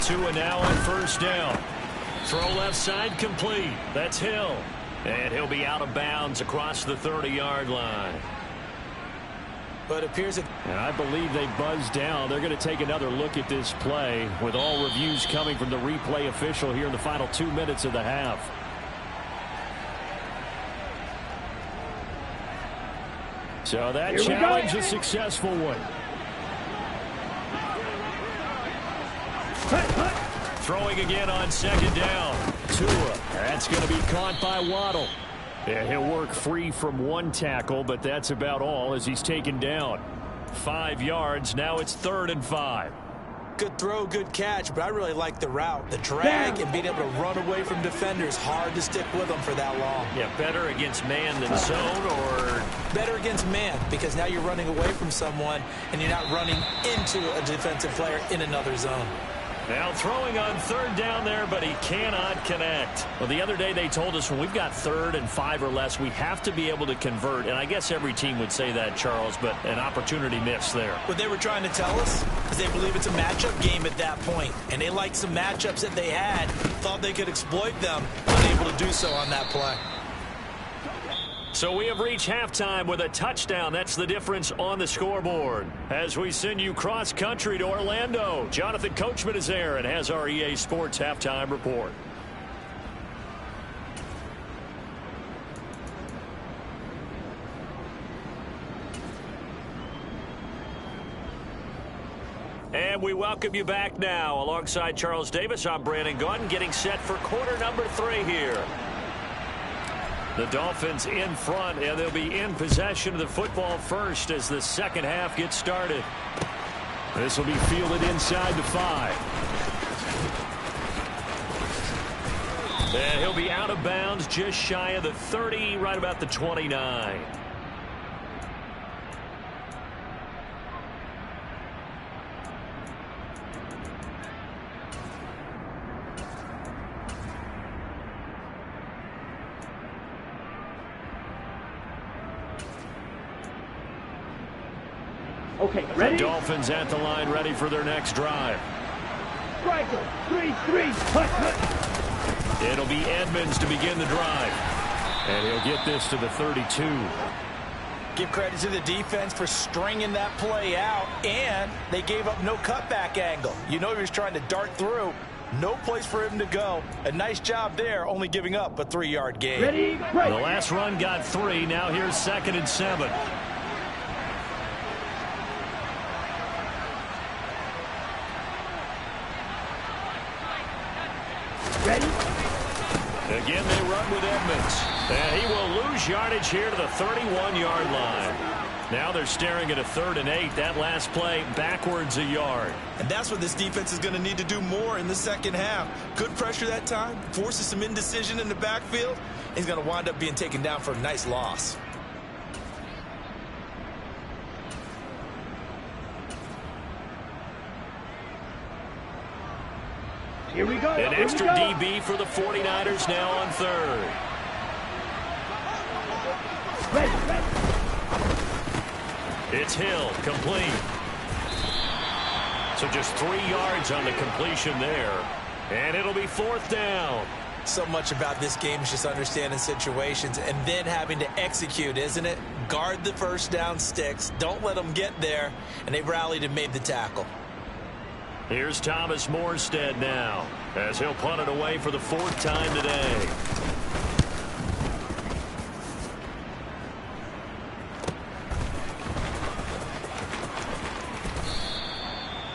Tua now on 1st down. Throw left side complete. That's Hill. And he'll be out of bounds across the 30-yard line. But it appears that... And I believe they buzzed down. They're going to take another look at this play with all reviews coming from the replay official here in the final 2 minutes of the half. So that challenge is a successful one. Throwing again on 2nd down. Tua. That's going to be caught by Waddle. And he'll work free from one tackle, but that's about all as he's taken down. 5 yards. Now it's 3rd and 5. Good throw, good catch, but I really like the route. The drag and being able to run away from defenders. Hard to stick with them for that long. Yeah, better against man than zone, or... Better against man, because now you're running away from someone and you're not running into a defensive player in another zone. Now throwing on 3rd down there, but he cannot connect. Well, the other day they told us when we've got 3rd and 5 or less, we have to be able to convert. And I guess every team would say that, Charles, but an opportunity missed there. What they were trying to tell us is they believe it's a matchup game at that point. And they liked some matchups that they had, thought they could exploit them, unable to do so on that play. So we have reached halftime with a touchdown. That's the difference on the scoreboard. As we send you cross-country to Orlando, Jonathan Coachman is there and has our EA Sports halftime report. And we welcome you back now. Alongside Charles Davis, I'm Brandon Gaudin, getting set for quarter number 3 here. The Dolphins in front, and they'll be in possession of the football first as the second half gets started. This will be fielded inside the 5. And he'll be out of bounds just shy of the 30, right about the 29. Okay, ready? The Dolphins at the line, ready for their next drive. Striker, 3-3, hut. It'll be Edmonds to begin the drive. And he'll get this to the 32. Give credit to the defense for stringing that play out, and they gave up no cutback angle. You know he was trying to dart through. No place for him to go. A nice job there, only giving up a 3-yard gain. Ready, break. The last run got 3. Now here's 2nd and 7. Ready? Again, they run with Edmonds. And he will lose yardage here to the 31-yard line. Now they're staring at a 3rd and 8. That last play backwards a yard. And that's what this defense is going to need to do more in the second half. Good pressure that time, forces some indecision in the backfield. He's going to wind up being taken down for a nice loss. Here we go. An extra DB for the 49ers now on 3rd. Ready, ready. It's Hill, complete. So just 3 yards on the completion there. And it'll be 4th down. So much about this game is just understanding situations and then having to execute, isn't it? Guard the first down sticks. Don't let them get there. And they rallied and made the tackle. Here's Thomas Morstead now, as he'll punt it away for the 4th time today.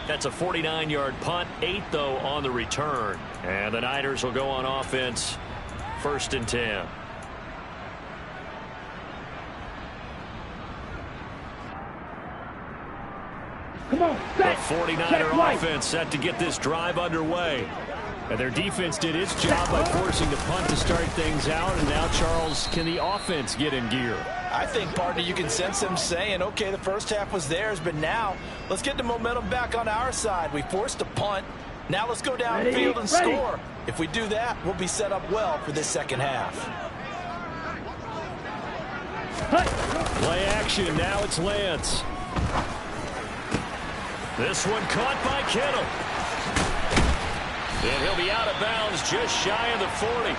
That's a 49-yard punt, 8 though on the return. And the Niners will go on offense, 1st and 10. Come on, set. The 49er offense set to get this drive underway. And their defense did its job by forcing the punt to start things out. And now, Charles, can the offense get in gear? I think, partner, you can sense them saying, okay, the first half was theirs, but now let's get the momentum back on our side. We forced a punt. Now let's go downfield and score. If we do that, we'll be set up well for this second half. Play action. Now it's Lance. This one caught by Kittle. And he'll be out of bounds just shy of the 40.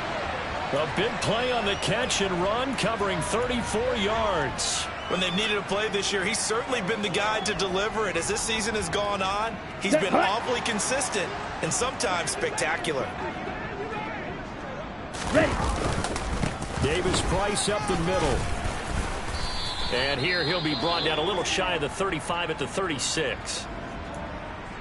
A big play on the catch and run, covering 34 yards. When they've needed a play this year, he's certainly been the guy to deliver it. As this season has gone on, he's been awfully consistent and sometimes spectacular. Ready. Davis Price up the middle. And here he'll be brought down a little shy of the 35 at the 36.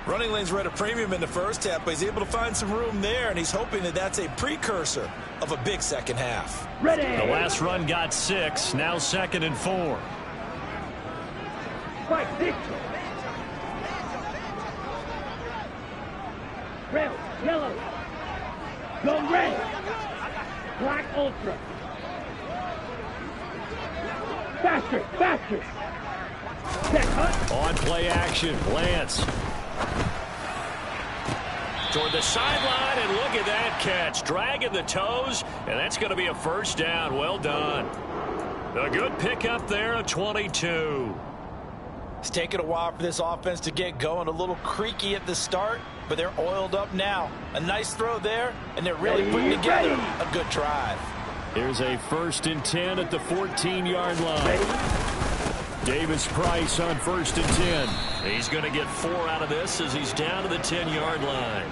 Running lanes were at a premium in the first half, but he's able to find some room there, and he's hoping that that's a precursor of a big second half. Ready. The last run got 6, now 2nd and 4. Fight, six. Red, yellow, go red, black ultra. Faster, faster. Set, hut. On play action, Lance. Toward the sideline, and look at that catch. Dragging the toes, and that's going to be a 1st down. Well done. A good pickup there, a 22. It's taken a while for this offense to get going. A little creaky at the start, but they're oiled up now. A nice throw there, and they're really putting together a good drive. Here's a 1st and 10 at the 14-yard line. Davis Price on 1st and 10. He's going to get 4 out of this as he's down to the 10-yard line.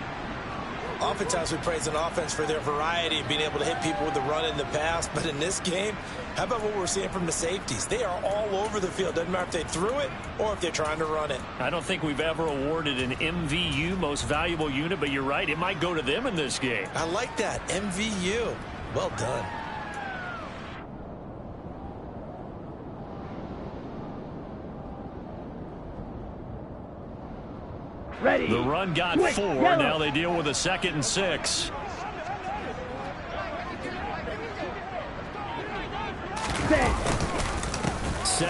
Oftentimes we praise an offense for their variety of being able to hit people with the run in the pass, but in this game, how about what we're seeing from the safeties? They are all over the field. Doesn't matter if they threw it or if they're trying to run it. I don't think we've ever awarded an MVU, most valuable unit, but you're right, it might go to them in this game. I like that, MVU. Well done. Ready. The run got 4. Now they deal with a 2nd and 6.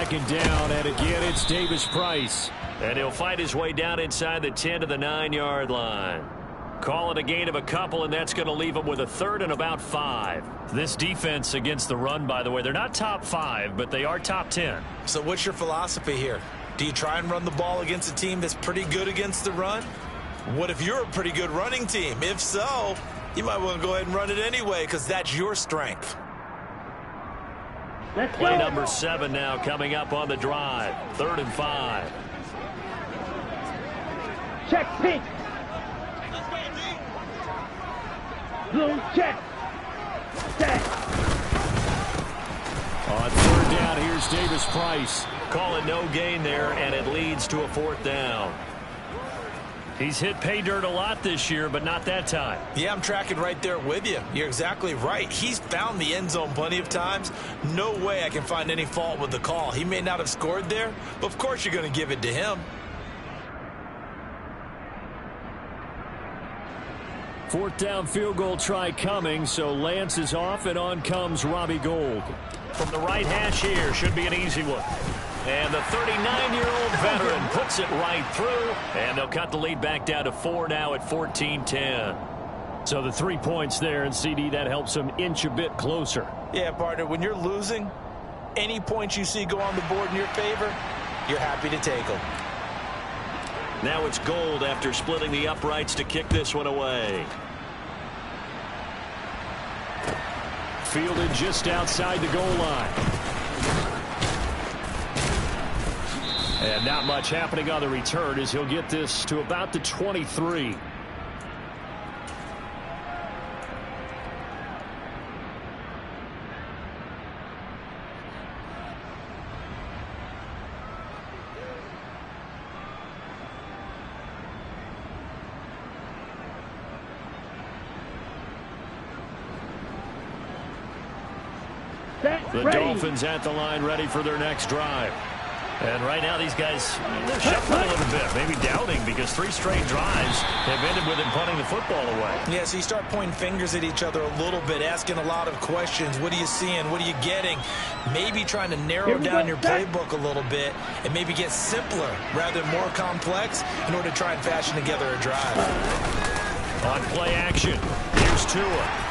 second down, and again it's Davis Price. And he'll fight his way down inside the 10 to the 9-yard line. Call it a gain of a couple, and that's going to leave him with a third and about 5. This defense against the run, by the way, they're not top 5, but they are top 10. So what's your philosophy here? Do you try and run the ball against a team that's pretty good against the run? What if you're a pretty good running team? If so, you might want to go ahead and run it anyway because that's your strength. Play number 7 now coming up on the drive. 3rd and 5. Check pink. Blue check. Set. On 3rd down, here's Davis Price. Call it no gain there, and it leads to a 4th down. He's hit pay dirt a lot this year, but not that time. Yeah, I'm tracking right there with you. You're exactly right. He's found the end zone plenty of times. No way I can find any fault with the call. He may not have scored there, but of course you're going to give it to him. 4th down field goal try coming, so Lance is off, and on comes Robbie Gould. From the right hash here, should be an easy one. And the 39-year-old veteran puts it right through, and they'll cut the lead back down to 4 now at 14-10. So the 3 points there, and CD, that helps them inch a bit closer. Yeah, partner, when you're losing, any points you see go on the board in your favor, you're happy to take them. Now it's Gould after splitting the uprights to kick this one away. Fielded just outside the goal line. And not much happening on the return as he'll get this to about the 23. The Dolphins at the line, ready for their next drive. And right now these guys, they're shuffling a little bit, maybe doubting, because 3 straight drives have ended with him punting the football away. Yeah, so you start pointing fingers at each other a little bit, asking a lot of questions. What are you seeing? What are you getting? Maybe trying to narrow down your playbook a little bit and maybe get simpler rather than more complex in order to try and fashion together a drive. On play action, here's Tua.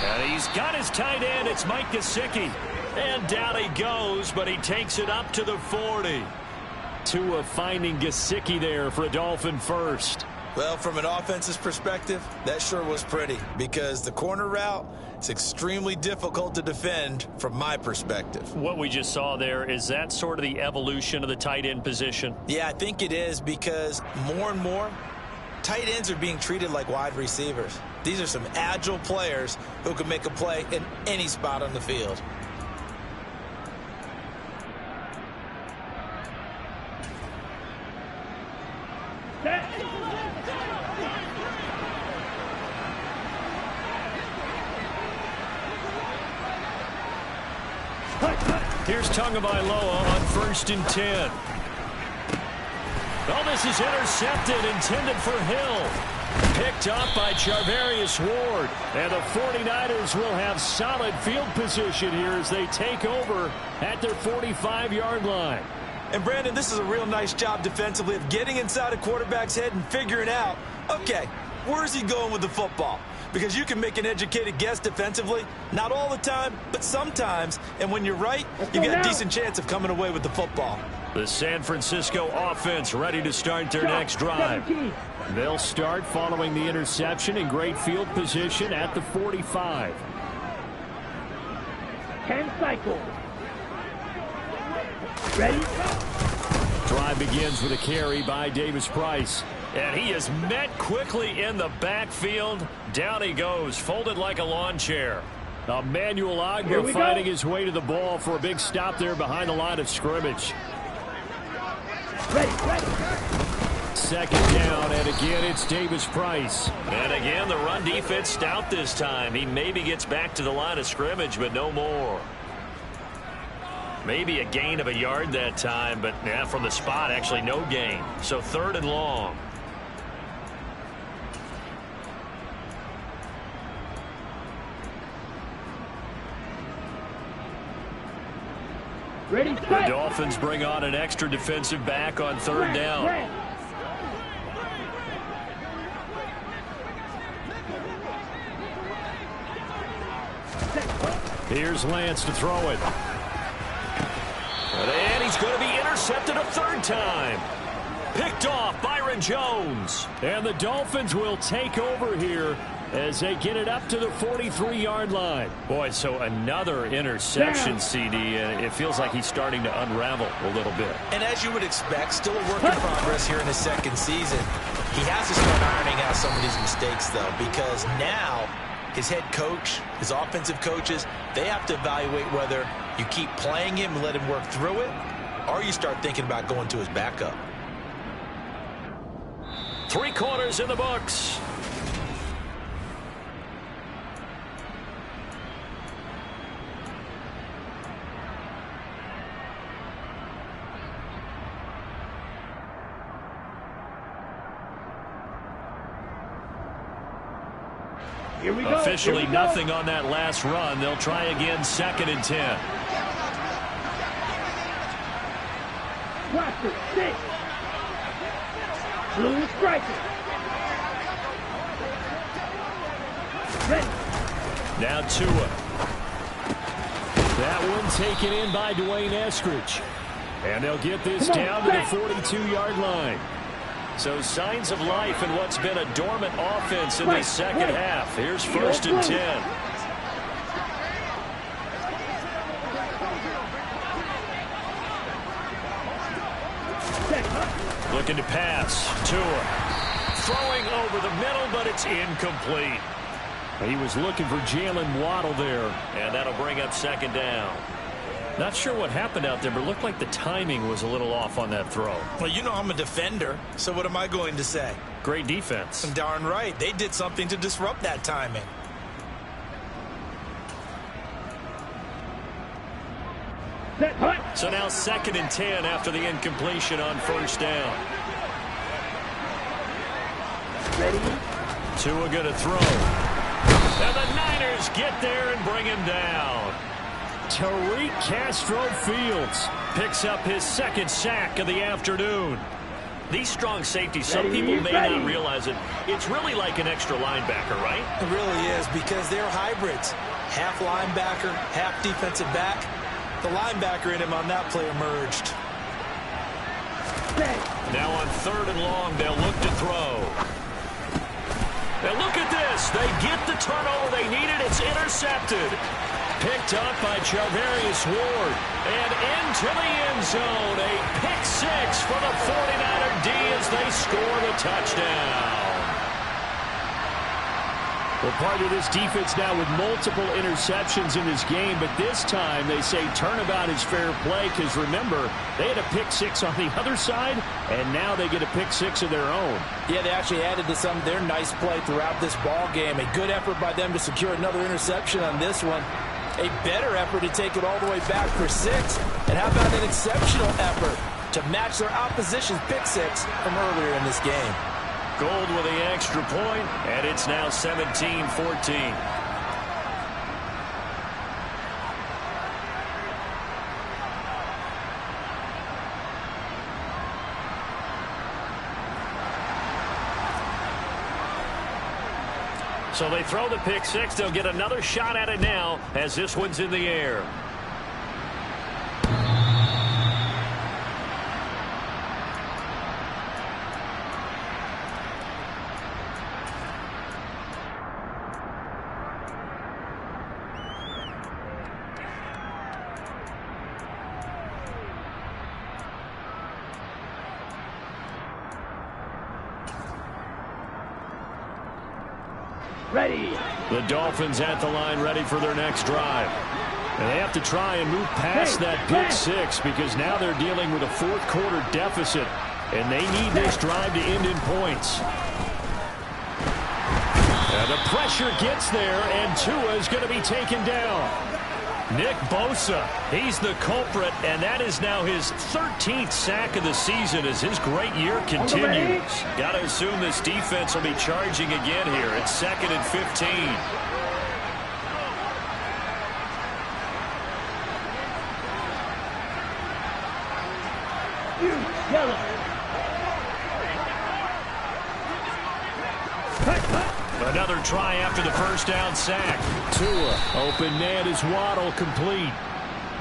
And he's got his tight end. It's Mike Gesicki. And down he goes, but he takes it up to the 40. Tua finding Gesicki there for a Dolphin first. Well, from an offensive perspective, that sure was pretty because the corner route is extremely difficult to defend from my perspective. What we just saw there, is that sort of the evolution of the tight end position? Yeah, I think it is because more and more, tight ends are being treated like wide receivers. These are some agile players who can make a play in any spot on the field. Here's Tagovailoa on 1st and 10. Oh, this is intercepted, intended for Hill. Picked up by Charvarius Ward. And the 49ers will have solid field position here as they take over at their 45-yard line. And, Brandon, this is a real nice job defensively of getting inside a quarterback's head and figuring out, okay, where's he going with the football? Because you can make an educated guess defensively, not all the time, but sometimes. And when you're right, you got a decent chance of coming away with the football. The San Francisco offense ready to start their next drive. They'll start following the interception in great field position at the 45. 10 cycles. Ready? Drive begins with a carry by Davis Price. And he is met quickly in the backfield. Down he goes, folded like a lawn chair. Emmanuel Ogbah finding his way to the ball for a big stop there behind the line of scrimmage. Ready. 2nd down, and again it's Davis Price. And again, the run defense stout this time. He maybe gets back to the line of scrimmage, but no more. Maybe a gain of a yard that time, but yeah, from the spot, actually no gain. So 3rd and long. Ready, The set. Dolphins bring on an extra defensive back on third down. Red. Here's Lance to throw it. And he's going to be intercepted a third time. Picked off Byron Jones. And the Dolphins will take over here as they get it up to the 43-yard line. Boy, so another interception, CD, and it feels like he's starting to unravel a little bit. And as you would expect, still a work in progress here in his second season. He has to start ironing out some of these mistakes, though, because now his head coach, his offensive coaches, they have to evaluate whether you keep playing him and let him work through it, or you start thinking about going to his backup. 3 quarters in the books. Here we go. Officially Here we go. nothing on that last run. They'll try again, 2nd and 10. Watch it. 6. Blue striker. Ready. Now Tua. That one taken in by Dwayne Eskridge. And they'll get this down to the 42-yard line. So signs of life in what's been a dormant offense in the second half. Here's 1st and 10. Looking to pass. Tua. Throwing over the middle, but it's incomplete. He was looking for Jalen Waddle there. And that'll bring up 2nd down. Not sure what happened out there, but it looked like the timing was a little off on that throw. Well, you know I'm a defender, so what am I going to say? Great defense. Darn right. They did something to disrupt that timing. Set. Hut. So now 2nd and 10 after the incompletion on 1st down. Ready. Tua going to throw. And the Niners get there and bring him down. Tariq Castro-Fields picks up his 2nd sack of the afternoon. These strong safeties, some people may not realize it. It's really like an extra linebacker, right? It really is, because they're hybrids. Half linebacker, half defensive back. The linebacker in him on that play emerged. Now on 3rd and long, they'll look to throw. And look at this. They get the turnover they needed. It's intercepted. Picked up by Charvarius Ward. And into the end zone. A pick 6 for the 49er D as they score the touchdown. Well, part of this defense now with multiple interceptions in this game, but this time they say turnabout is fair play because, remember, they had a pick 6 on the other side, and now they get a pick 6 of their own. Yeah, they actually added to some of their nice play throughout this ball game. A good effort by them to secure another interception on this one. A better effort to take it all the way back for 6. And how about an exceptional effort to match their opposition's pick 6 from earlier in this game? Gold with the extra point, and it's now 17-14. So they throw the pick 6. They'll get another shot at it now as this one's in the air. Ready. The Dolphins at the line ready for their next drive. And they have to try and move past that pick 6 because now they're dealing with a 4th quarter deficit. And they need this drive to end in points. And the pressure gets there, and Tua is going to be taken down. Nick Bosa, he's the culprit, and that is now his 13th sack of the season as his great year continues. Got to assume this defense will be charging again here. It's 2nd and 15. Yellow. Another try after the first down sack. Tua, open man is Waddle, complete.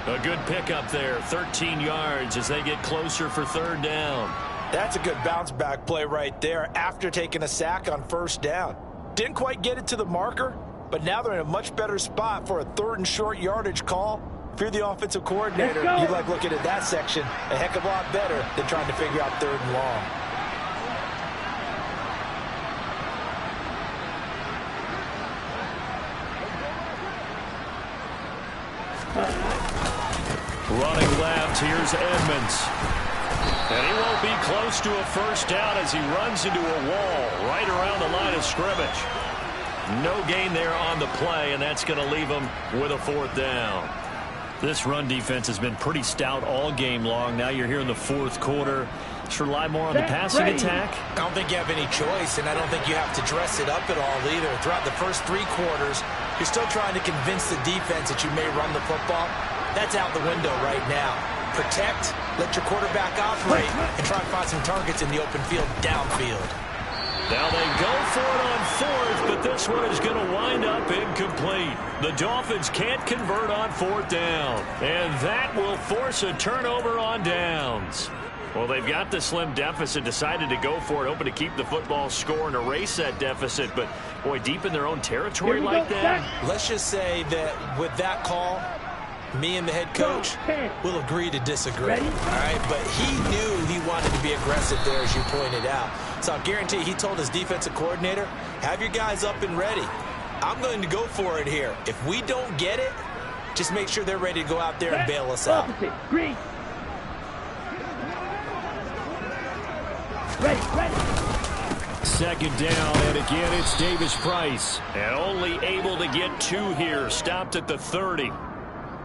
A good pickup there, 13 yards as they get closer for third down. That's a good bounce back play right there after taking a sack on first down. Didn't quite get it to the marker, but now they're in a much better spot for a third and short yardage call. If you're the offensive coordinator, you like looking at that section a heck of a lot better than trying to figure out third and long. Running left, here's Edmonds. And he won't be close to a first down as he runs into a wall right around the line of scrimmage. No gain there on the play, and that's going to leave him with a fourth down. This run defense has been pretty stout all game long. Now you're here in the fourth quarter. Just rely more on the passing attack. I don't think you have any choice, and I don't think you have to dress it up at all either. Throughout the first three quarters, you're still trying to convince the defense that you may run the football. That's out the window right now. Protect, let your quarterback operate, and try and find some targets in the open field downfield. Now they go for it on fourth, but this one is going to wind up incomplete. The Dolphins can't convert on fourth down, and that will force a turnover on downs. Well, they've got the slim deficit, decided to go for it, hoping to keep the football score and erase that deficit, but, boy, deep in their own territory like that. Let's just say that with that call, me and the head coach will agree to disagree. All right, but he knew he wanted to be aggressive there, as you pointed out. So I'll guarantee he told his defensive coordinator, have your guys up and ready. I'm going to go for it here. If we don't get it, just make sure they're ready to go out there and bail us out. Green. Ready. Second down, and again it's Davis Price. And only able to get two here, stopped at the 30.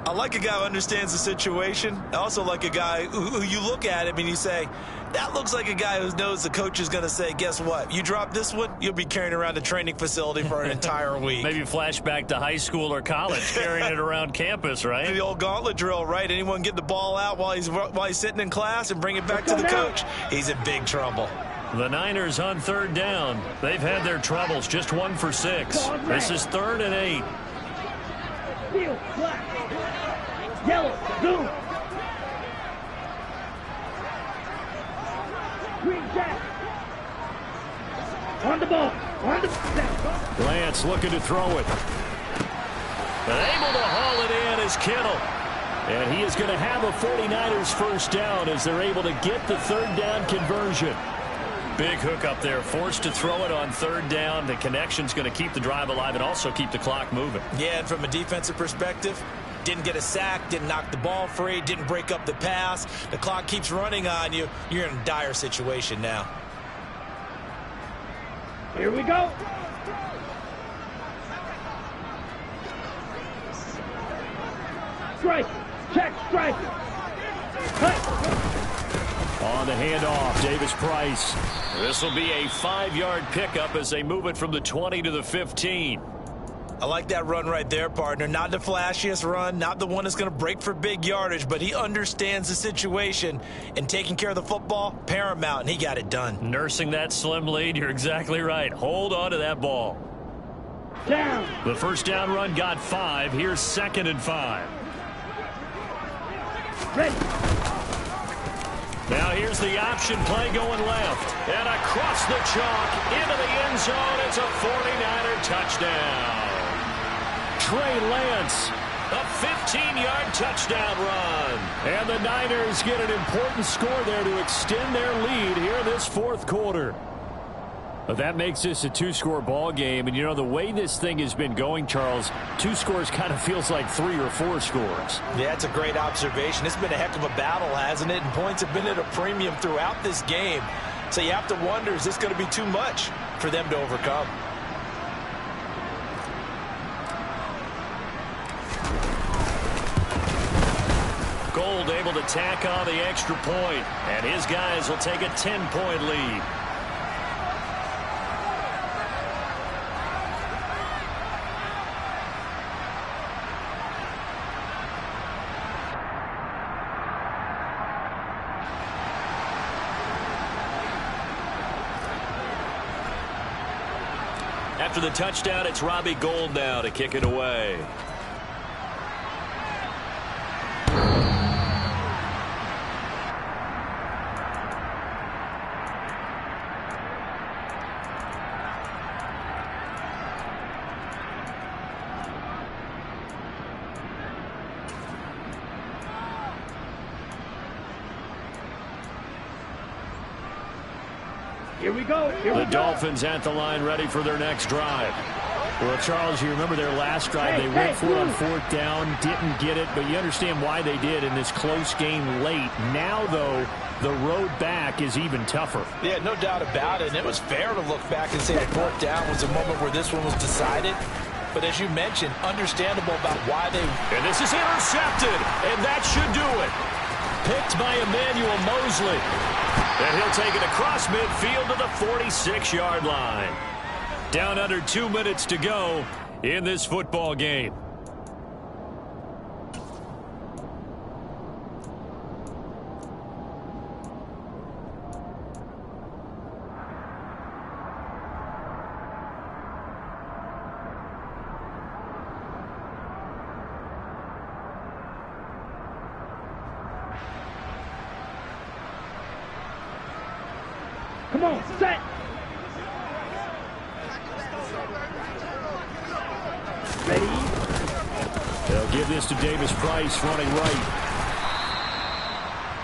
I like a guy who understands the situation. I also like a guy who you look at him and you say, that looks like a guy who knows the coach is going to say, guess what? You drop this one, you'll be carrying around a training facility for an entire week. Maybe flashback to high school or college, carrying it around campus, right? The old gauntlet drill, right? Anyone get the ball out while he's sitting in class and bring it back to the coach? He's in big trouble. The Niners on third down. They've had their troubles, just 1 for 6. This is 3rd and 8. Steel, black. Yellow, zoom. Green jack. On the ball. Lance looking to throw it. But able to haul it in is Kittle. And he is going to have a 49ers first down as they're able to get the third down conversion. Big hook up there, forced to throw it on third down. The connection's going to keep the drive alive and also keep the clock moving. Yeah, and from a defensive perspective, didn't get a sack, didn't knock the ball free, didn't break up the pass. The clock keeps running on you. You're in a dire situation now. Here we go. Strike. Check. Strike. Cut. On the handoff, Davis Price. This will be a 5-yard pickup as they move it from the 20 to the 15. I like that run right there, partner. Not the flashiest run, not the one that's going to break for big yardage, but he understands the situation, and taking care of the football, paramount, and he got it done. Nursing that slim lead, you're exactly right. Hold on to that ball. Down. The first down run got 5. Here's 2nd and 5. Ready. Now here's the option play going left. And across the chalk into the end zone. It's a 49er touchdown. Trey Lance, a 15-yard touchdown run. And the Niners get an important score there to extend their lead here in this fourth quarter. Well, that makes this a 2-score ball game. And, you know, the way this thing has been going, Charles, 2 scores kind of feels like 3 or 4 scores. Yeah, that's a great observation. It's been a heck of a battle, hasn't it? And points have been at a premium throughout this game. So you have to wonder, is this going to be too much for them to overcome? Gold able to tack on the extra point, and his guys will take a 10-point lead. After the touchdown, it's Robbie Gould now to kick it away. Here we go. The Dolphins at the line ready for their next drive. Well, Charles, you remember their last drive. They went for it on fourth down, didn't get it, but you understand why they did in this close game late. Now, though, the road back is even tougher. Yeah, no doubt about it. And it was fair to look back and say the fourth down was a moment where this one was decided. But as you mentioned, understandable about why they... And this is intercepted, and that should do it. Picked by Emmanuel Mosley. And he'll take it across midfield to the 46-yard line. Down under 2 minutes to go in this football game. Come on, set. Ready? They'll give this to Davis Price running right.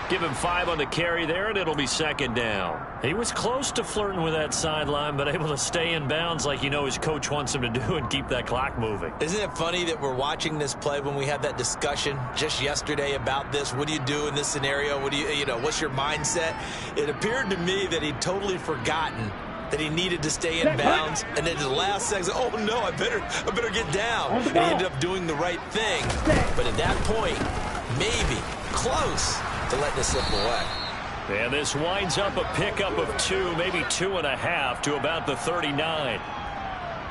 Give him 5 on the carry there, and it'll be second down. He was close to flirting with that sideline, but able to stay in bounds like you know his coach wants him to do and keep that clock moving. Isn't it funny that we're watching this play when we had that discussion just yesterday about this? What do you do in this scenario? What do you know, what's your mindset? It appeared to me that he'd totally forgotten that he needed to stay in bounds, and then the last second, oh no, I better get down. And he ended up doing the right thing. But at that point, maybe close to letting it slip away. And this winds up a pickup of 2, maybe 2.5 to about the 39.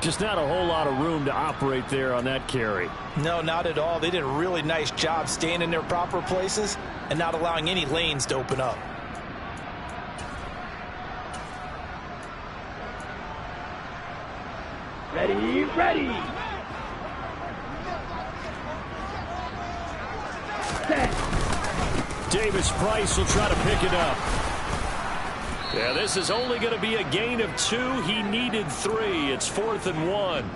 Just not a whole lot of room to operate there on that carry. No, not at all. They did a really nice job staying in their proper places and not allowing any lanes to open up. Ready, ready. Set. Davis Price will try to pick it up. Yeah, this is only going to be a gain of 2. He needed 3. It's 4th and 1.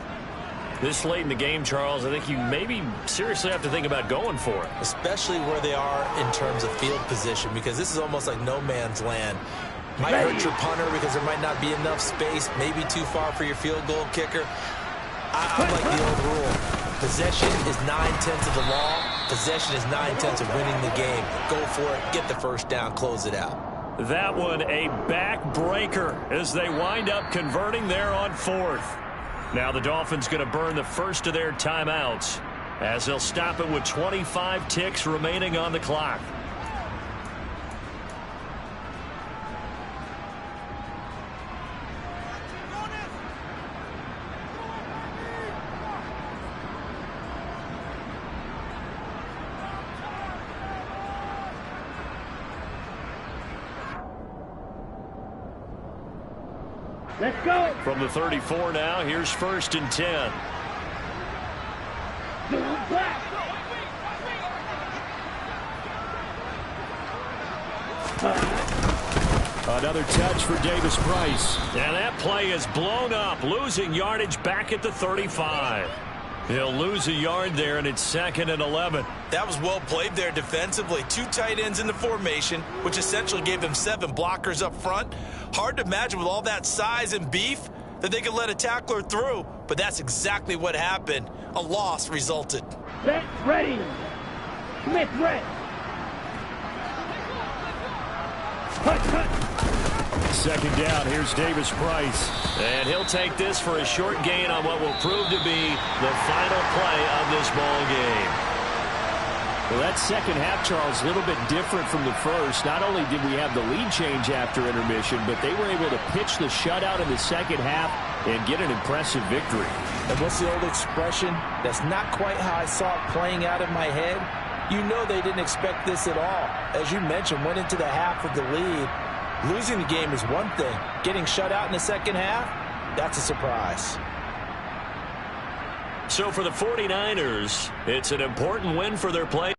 This late in the game, Charles, I think you maybe seriously have to think about going for it. Especially where they are in terms of field position, because this is almost like no man's land. Might hurt your punter because there might not be enough space, maybe too far for your field goal kicker. I like the old rule. Possession is 9/10 of the law. Possession is 9/10 of winning the game. Go for it, get the first down, close it out. That one a backbreaker as they wind up converting there on 4th. Now the Dolphins going to burn the first of their timeouts as they'll stop it with 25 ticks remaining on the clock. Let's go. From the 34 now, here's 1st and 10. Black. Another touch for Davis Price. And that play is blown up, losing yardage back at the 35. He'll lose a yard there, and it's 2nd and 11. That was well played there defensively. 2 tight ends in the formation, which essentially gave them 7 blockers up front. Hard to imagine with all that size and beef that they could let a tackler through, but that's exactly what happened. A loss resulted. Set, ready. Smith, red. Cut. 2nd down, here's Davis Price. And he'll take this for a short gain on what will prove to be the final play of this ball game. Well, that second half, Charles, a little bit different from the first. Not only did we have the lead change after intermission, but they were able to pitch the shutout in the second half and get an impressive victory. And what's the old expression? That's not quite how I saw it playing out in my head. You know they didn't expect this at all. As you mentioned, went into the half with the lead. Losing the game is one thing. Getting shut out in the second half, that's a surprise. So for the 49ers, it's an important win for their play.